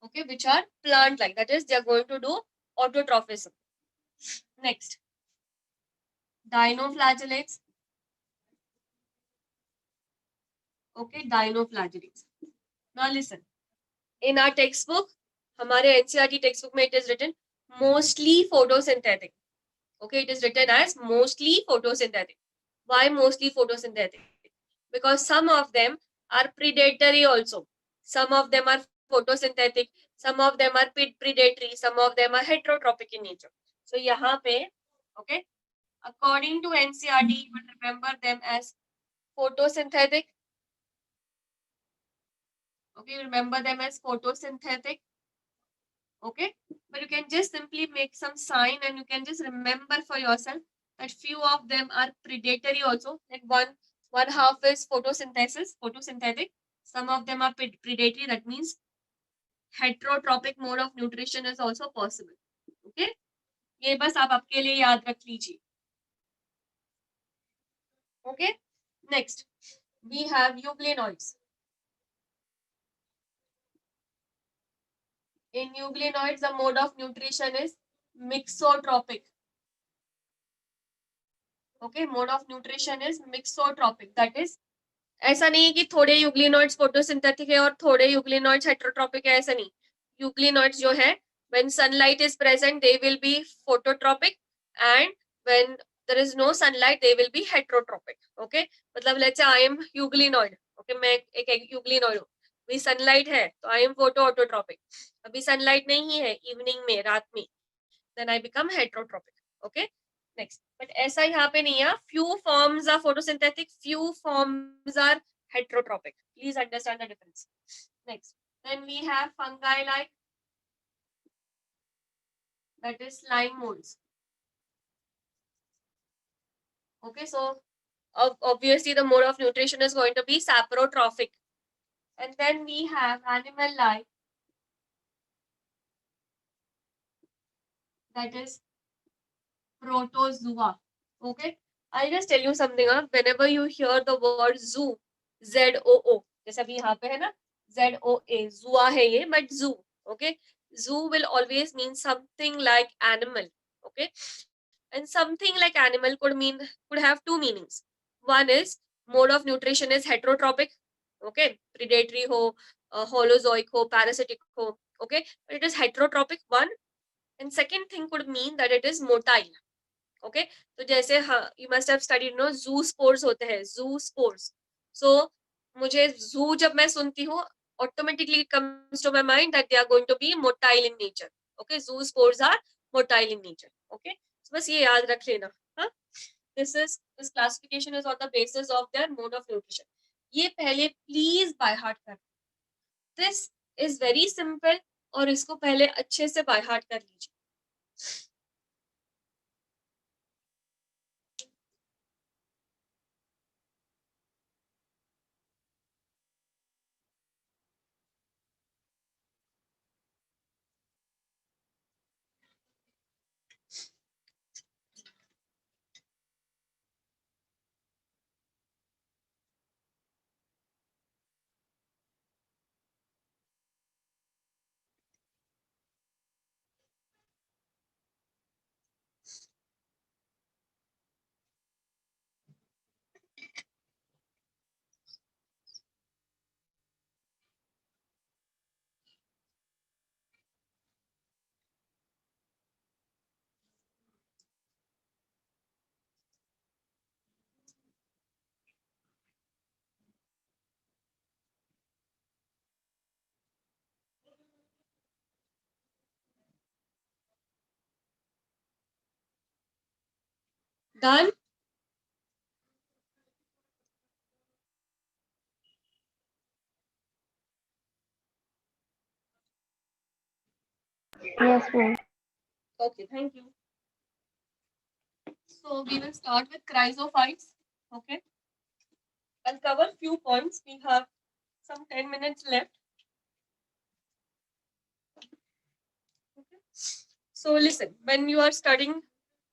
Okay, which are plant-like. That is, they are going to do autotrophism. Next, dinoflagellates. Okay, dinoflagellates. Now listen. In our textbook, हमारे NCERT textbook में it is written mostly photosynthetic. Okay, it is written as mostly photosynthetic. Why mostly photosynthetic? Because some of them are predatory also. Some of them are photosynthetic. Some of them are predatory. Some of them are heterotrophic in nature. So यहाँ पे, okay, according to NCERT, you will remember them as photosynthetic. Okay, you remember them as photosynthetic. Okay, but you can just simply make some sign and you can just remember for yourself that few of them are predatory also. Like one half is photosynthetic. Some of them are predatory. That means heterotrophic mode of nutrition is also possible. Okay, ये बस आप आपके लिए याद रख लीजिए. Okay, next we have euglenoids. In euglenoids, the mode of nutrition is mixotropic. Okay, mode of nutrition is mixotropic. That is, ऐसा नहीं है कि थोड़े यूग्लिनॉइड्स फोटोसिंथेटिक है और थोड़े यूग्लिनॉइड्स हेटरोट्रोपिक है, ऐसा नहीं. यूग्लिनॉइड्स जो है, when sunlight is present, they will be phototropic, and when there is no sunlight, they will be heterotropic. Okay, मतलब let's say I am euglenoid. Okay, मैं एक यूग्लिनॉइड हूँ. अभी सनलाइट है तो आई एम फोटो ऑटोट्रोपिक. अभी sunlight नहीं है, इवनिंग में, रात में, then I become heterotrophic. Okay, next. But ऐसा यहाँ पे नहीं है. Few forms are photosynthetic, few forms are heterotrophic. Please understand the difference. Next, then we have fungi like, that is slime molds. Okay, so obviously the mode of nutrition is going to be saprotrophic. And then we have animal life, that is protozoa. Okay, I'll just tell you something. Whenever you hear the word zoo, ZOO, जैसे अभी यहाँ पे है ना ZOA, zoa है ये, but zoo. Okay, zoo will always mean something like animal. Okay, and something like animal could have two meanings. One is mode of nutrition is heterotrophic. Okay, predatory ho, holozoic ho, parasitic ho. Okay, but it is heterotrophic one. And second thing could mean that it is motile. Okay, तो जैसे you must have studied zoo spores होते हैं, zoo spores. So मुझे zoo जब मैं सुनती हूँ, automatically it comes to my mind that they are going to be motile in nature. Okay, zoo spores are motile in nature. Okay, so बस ये याद रख लेना. हाँ, this classification is on the basis of their mode of nutrition. ये पहले please by heart कर. This is very simple और इसको पहले अच्छे से by heart कर लीजिए. Done? Yes, ma'am. Okay, thank you. So we will start with chrysophytes. Okay, I'll cover few points. We have some 10 minutes left. Okay. So listen, when you are studying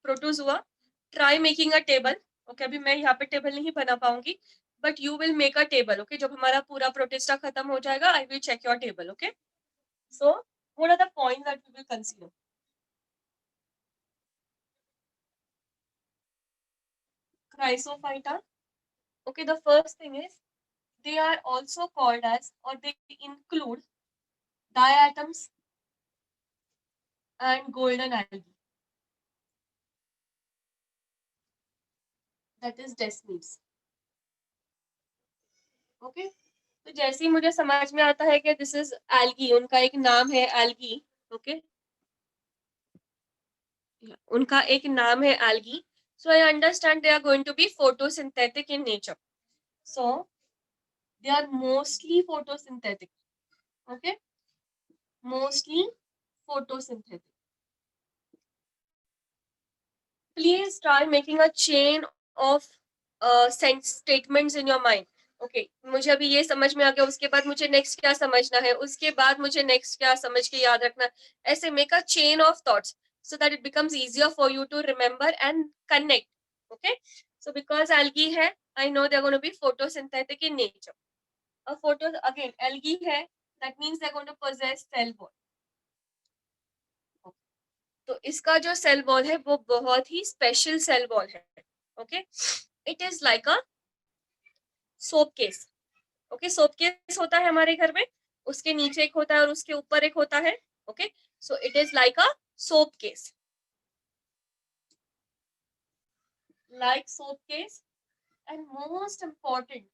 protozoa, try making a table. Okay, अभी मैं यहाँ पे table नहीं बना पाऊंगी, but you will make a table. Okay, जब हमारा पूरा protista खत्म हो जाएगा, I will check your table. Okay. So what are the points that we will consider? Chrysophyta. Okay, the first thing is they are also called as, or they include diatoms and golden algae. That is desmids. Okay, तो जैसे ही मुझे समझ में आता है कि this is algae, उनका एक नाम है एल्गी. ओके, उनका एक नाम है algae. So I understand they are going to be photosynthetic in nature. So they are mostly photosynthetic. Okay, mostly photosynthetic. Please try making a chain of statements in your mind. Okay, मुझे अभी ये समझ में आ गया, उसके बाद मुझे next क्या समझना है, उसके बाद मुझे नेक्स्ट क्या समझ के याद रखना. ऐसे make a chain of thoughts so that it becomes easier for you to remember and connect. Okay, so because algae है, I know they are going to be photosynthetic in nature. A photo again algae है, that means they are going to possess cell wall. तो इसका जो cell wall है वो बहुत ही special cell wall है. Okay, it is like a soap case. Okay, soap case होता है हमारे घर में, उसके नीचे एक होता है और उसके ऊपर एक होता है. Okay, so it is like a soap case, like soap case. And most important,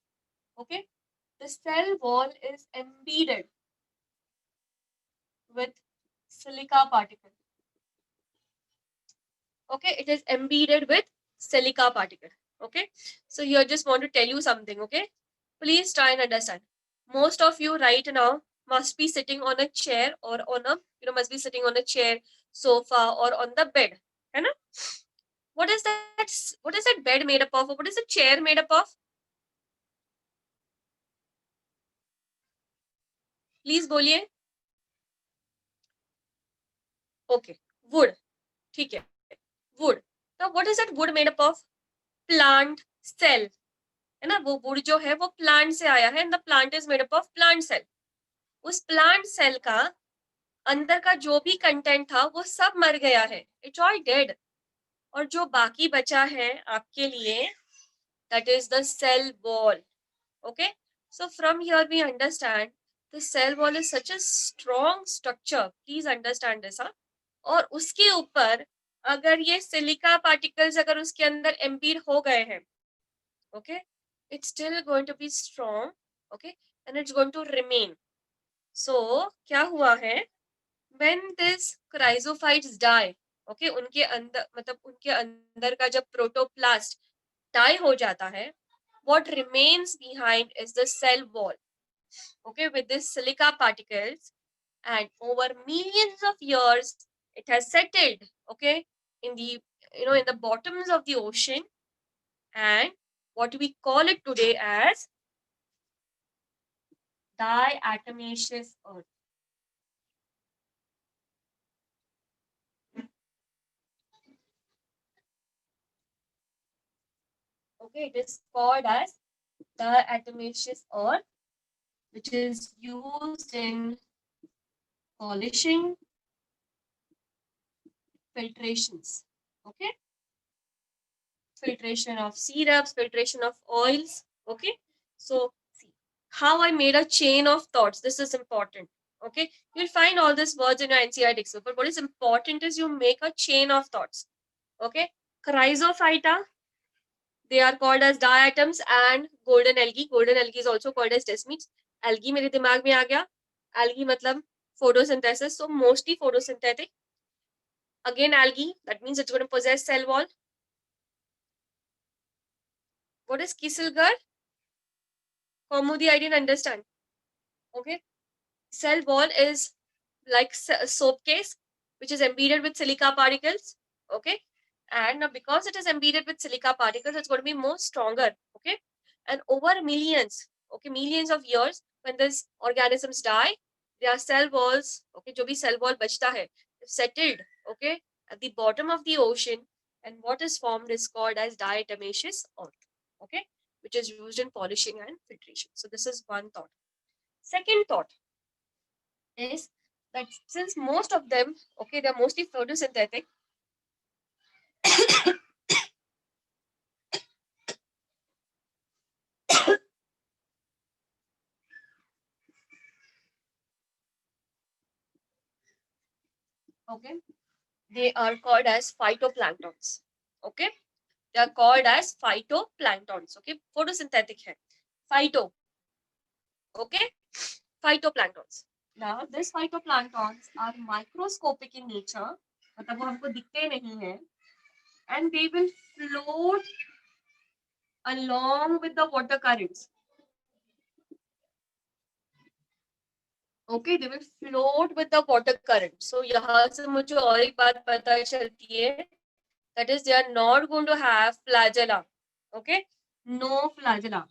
okay, the cell wall is embedded with silica particle. Okay, it is embedded with silica particle. Okay, so here I just want to tell you something. Okay, please try and understand. Most of you right now must be sitting on a chair or on a, must be sitting on a chair, sofa or on the bed. है ना? What is that bed made up of? Or what is the chair made up of? Please बोलिए. Okay, wood. ठीक है. Wood. Now what is that wood made up of? Plant cell. है ना? वो wood जो है वो plant से आया है, and the plant is made up of plant cell. उस plant cell का अंदर का जो भी कंटेंट था वो सब मर गया है. It's all dead. और जो बाकी बचा है आपके लिए, that is the cell wall. Okay, so from here we understand the cell wall is such a strong structure. Please understand this. और उसके ऊपर अगर ये सिलिका पार्टिकल्स अगर उसके अंदर एम्बीड हो गए हैं, okay, it's still going to be strong, okay, and it's going to remain. So क्या हुआ है, when this chrysophytes die, okay, उनके अंदर मतलब उनके अंदर का जब प्रोटोप्लास्ट डाई हो जाता है, what remains behind is the cell wall, okay, with this silica particles, and over millions of years it has settled, okay, in the in the bottoms of the ocean, and what we call it today as diatomaceous earth. Okay, it is called as diatomaceous earth, which is used in polishing, filtrations. Okay, filtration of syrups, filtration of oils. Okay, so see how I made a chain of thoughts. This is important. Okay, you'll find all these words in your NCERT textbook, but what is important is you make a chain of thoughts. Okay, Chrysophyta, they are called as diatoms, and golden algae. Golden algae is also called as desmids. Algae मेरे दिमाग में आ गया. Algae मतलब photosynthesis, so mostly photosynthetic. Again algae, that means it's going to possess cell wall. What is Kieselguhr? Kaumudi, I didn't understand. Okay, cell wall is like soap case, which is embedded with silica particles. Okay, and now because it is embedded with silica particles, it's going to be more stronger. Okay, and over millions, okay, millions of years, when these organisms die, their cell walls, okay, जो भी cell wall बचता है, settled, okay, at the bottom of the ocean, and what is formed is called as diatomaceous earth, okay, which is used in polishing and filtration. So this is one thought. Second thought is that since most of them, okay, they're mostly photosynthetic, okay, they are called as phytoplanktons. Okay, they are called as phytoplanktons. Okay, photosynthetic hai. Phyto. Okay, phytoplanktons. Now, these phytoplanktons are microscopic in nature, मतलब वो हमको दिखते नहीं हैं, and they will float along with the water currents. Okay, they will float with the water current. So यहाँ से मुझे और एक बात पता चलती है, that is they are not going to have flagella. Okay, no flagella.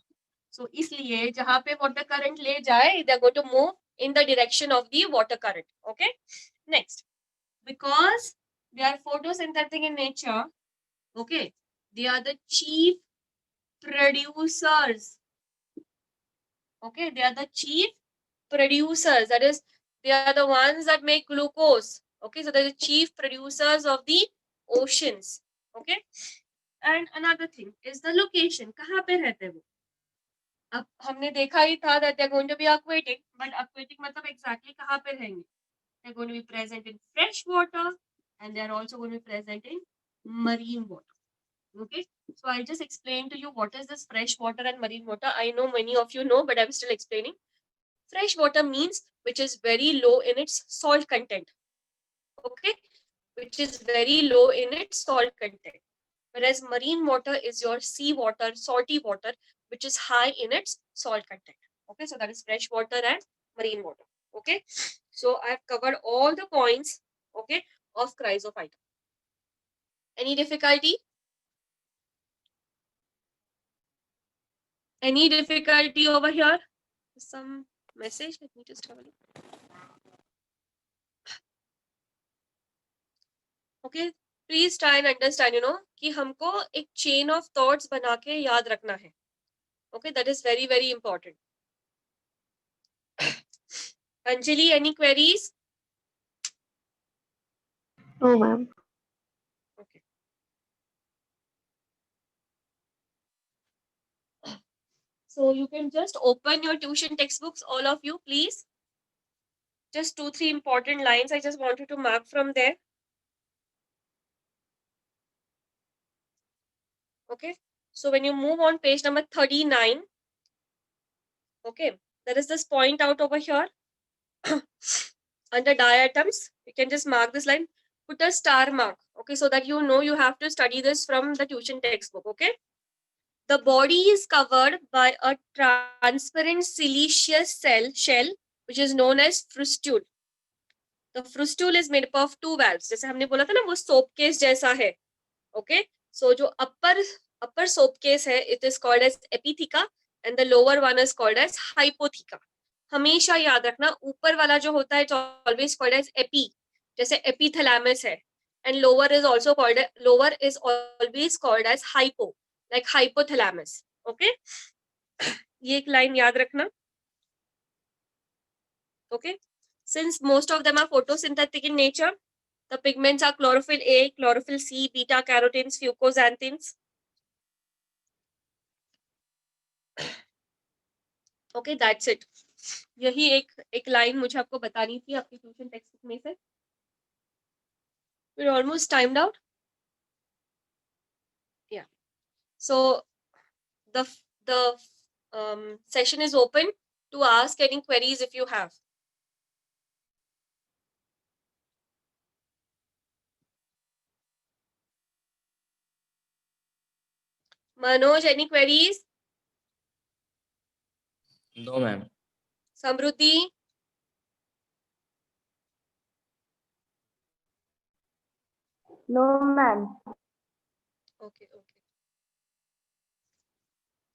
So इसलिए जहाँ पे water current ले जाए, they are going to move in the direction of the water current. Okay, next, because they are photosynthetic in nature, okay, they are the chief producers. Okay, they are the chief producers, that is they are the ones that make glucose. Okay, so they're the chief producers of the oceans. Okay, and another thing is the location. कहाँ पे रहते हैं वो? अब हमने देखा ही था that they are going to be aquatic, but aquatic मतलब exactly कहाँ पे रहेंगे? They are going to be present in fresh water, and they are also going to be present in marine water. Okay, so I'll just explain to you what is this fresh water and marine water. I know many of you know, but I'm still explaining. Fresh water means which is very low in its salt content. Okay, which is very low in its salt content. Whereas marine water is your sea water, salty water, which is high in its salt content. Okay, so that is fresh water and marine water. Okay, so I have covered all the points, okay, of chrysophyta. Any difficulty? Any difficulty over here? Some message, let me just have a look. Okay, please try and understand, कि हमको एक chain of thoughts बना के याद रखना है. Okay, that is very, very important. Anjali, any queries? No, ma'am. Okay. So you can just open your tuition textbooks, all of you, please. Just 2-3 important lines I just wanted to mark from there. Okay, so when you move on page number 39, okay, there is this point out over here. Under diatoms, you can just mark this line, put a star mark, okay, so that you know you have to study this from the tuition textbook. Okay, the body is covered by a transparent siliceous shell which is known as frustule. The frustule is made up of 2 valves. जैसे हमने बोला था ना, वो soap case जैसा है. Okay, so जो upper soap case है, it is called as epitheca and the lower one is called as hypotheca. हमेशा याद रखना, ऊपर वाला जो होता है, it's always called as epi, जैसे epithalamus है, and lower is always called as hypo, like hypothalamus. Okay, ये एक line याद रखना. Okay, since most of them are photosynthetic in nature, the pigments are chlorophyll A, chlorophyll C, beta carotenes, fucoxanthins. Okay, that's it. यही एक line मुझे आपको बतानी थी आपके ट्यूशन टेक्स्ट बुक में से. We're almost timed out. Yeah. So the session is open to ask any queries if you have. Manoj, any queries? No, ma'am. Samruddhi? No, ma'am. Okay.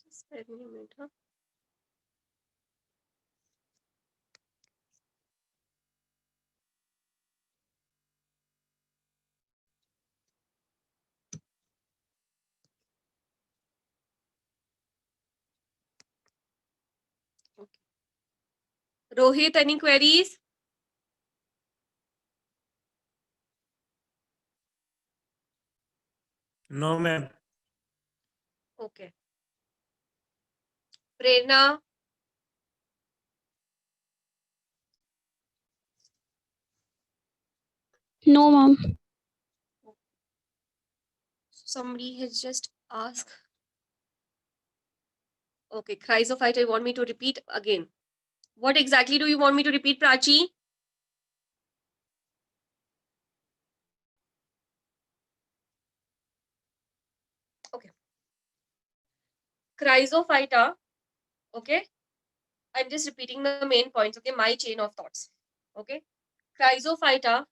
Just spare me a minute, huh? Okay. Rohit, any queries? No, ma'am. Okay. Prerna? No, ma'am. Somebody has just asked. Okay, chrysophyta, you want me to repeat again? What exactly do you want me to repeat, Prachi? Okay. Chrysophyta, okay? I'm just repeating the main points, okay? My chain of thoughts, okay? Chrysophyta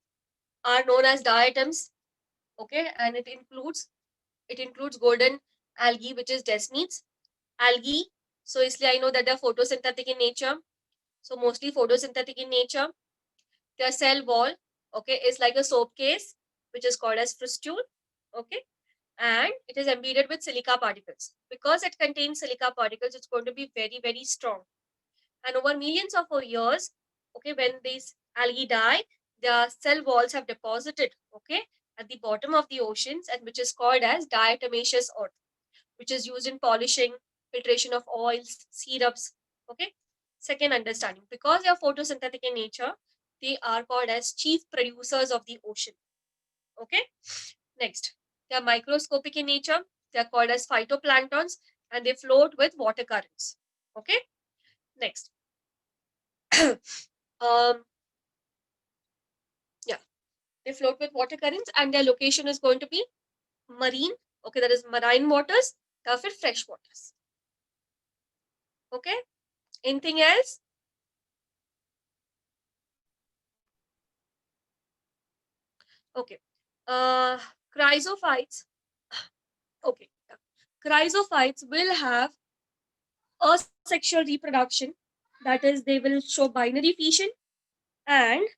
are known as diatoms, okay? And it includes golden algae, which is desmids. Algae, so isliye I know that they're photosynthetic in nature. So mostly photosynthetic in nature. Their cell wall, okay, is like a soap case, which is called as frustule, okay? And it is embedded with silica particles. Because it contains silica particles, it's going to be very, very strong. And over millions of years, okay, when these algae die, their cell walls have deposited, okay, at the bottom of the oceans, and which is called as diatomaceous earth, which is used in polishing, filtration of oils, syrups, okay. Second understanding, because they are photosynthetic in nature, they are called as chief producers of the ocean, okay. Next, they are microscopic in nature. They are called as phytoplanktons, and they float with water currents, okay. Next, yeah, they float with water currents, and their location is going to be marine, okay, that is marine waters, or fresh waters. Okay. Anything else? Okay. Chrysophytes. Okay. Yeah. Chrysophytes will have asexual reproduction. That is, they will show binary fission, and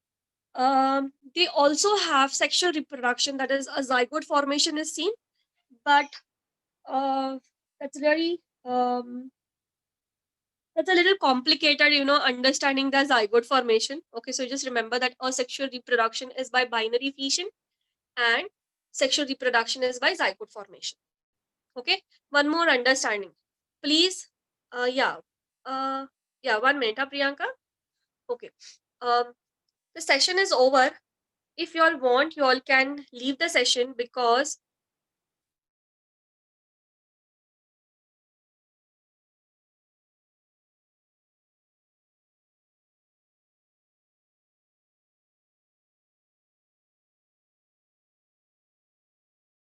they also have sexual reproduction. That is, a zygote formation is seen, but that's really that's a little complicated, understanding the zygote formation. Okay, so just remember that asexual reproduction is by binary fission and sexual reproduction is by zygote formation. Okay, one more understanding, please. Yeah, 1 minute, Priyanka. Okay, the session is over. If you all want, you all can leave the session because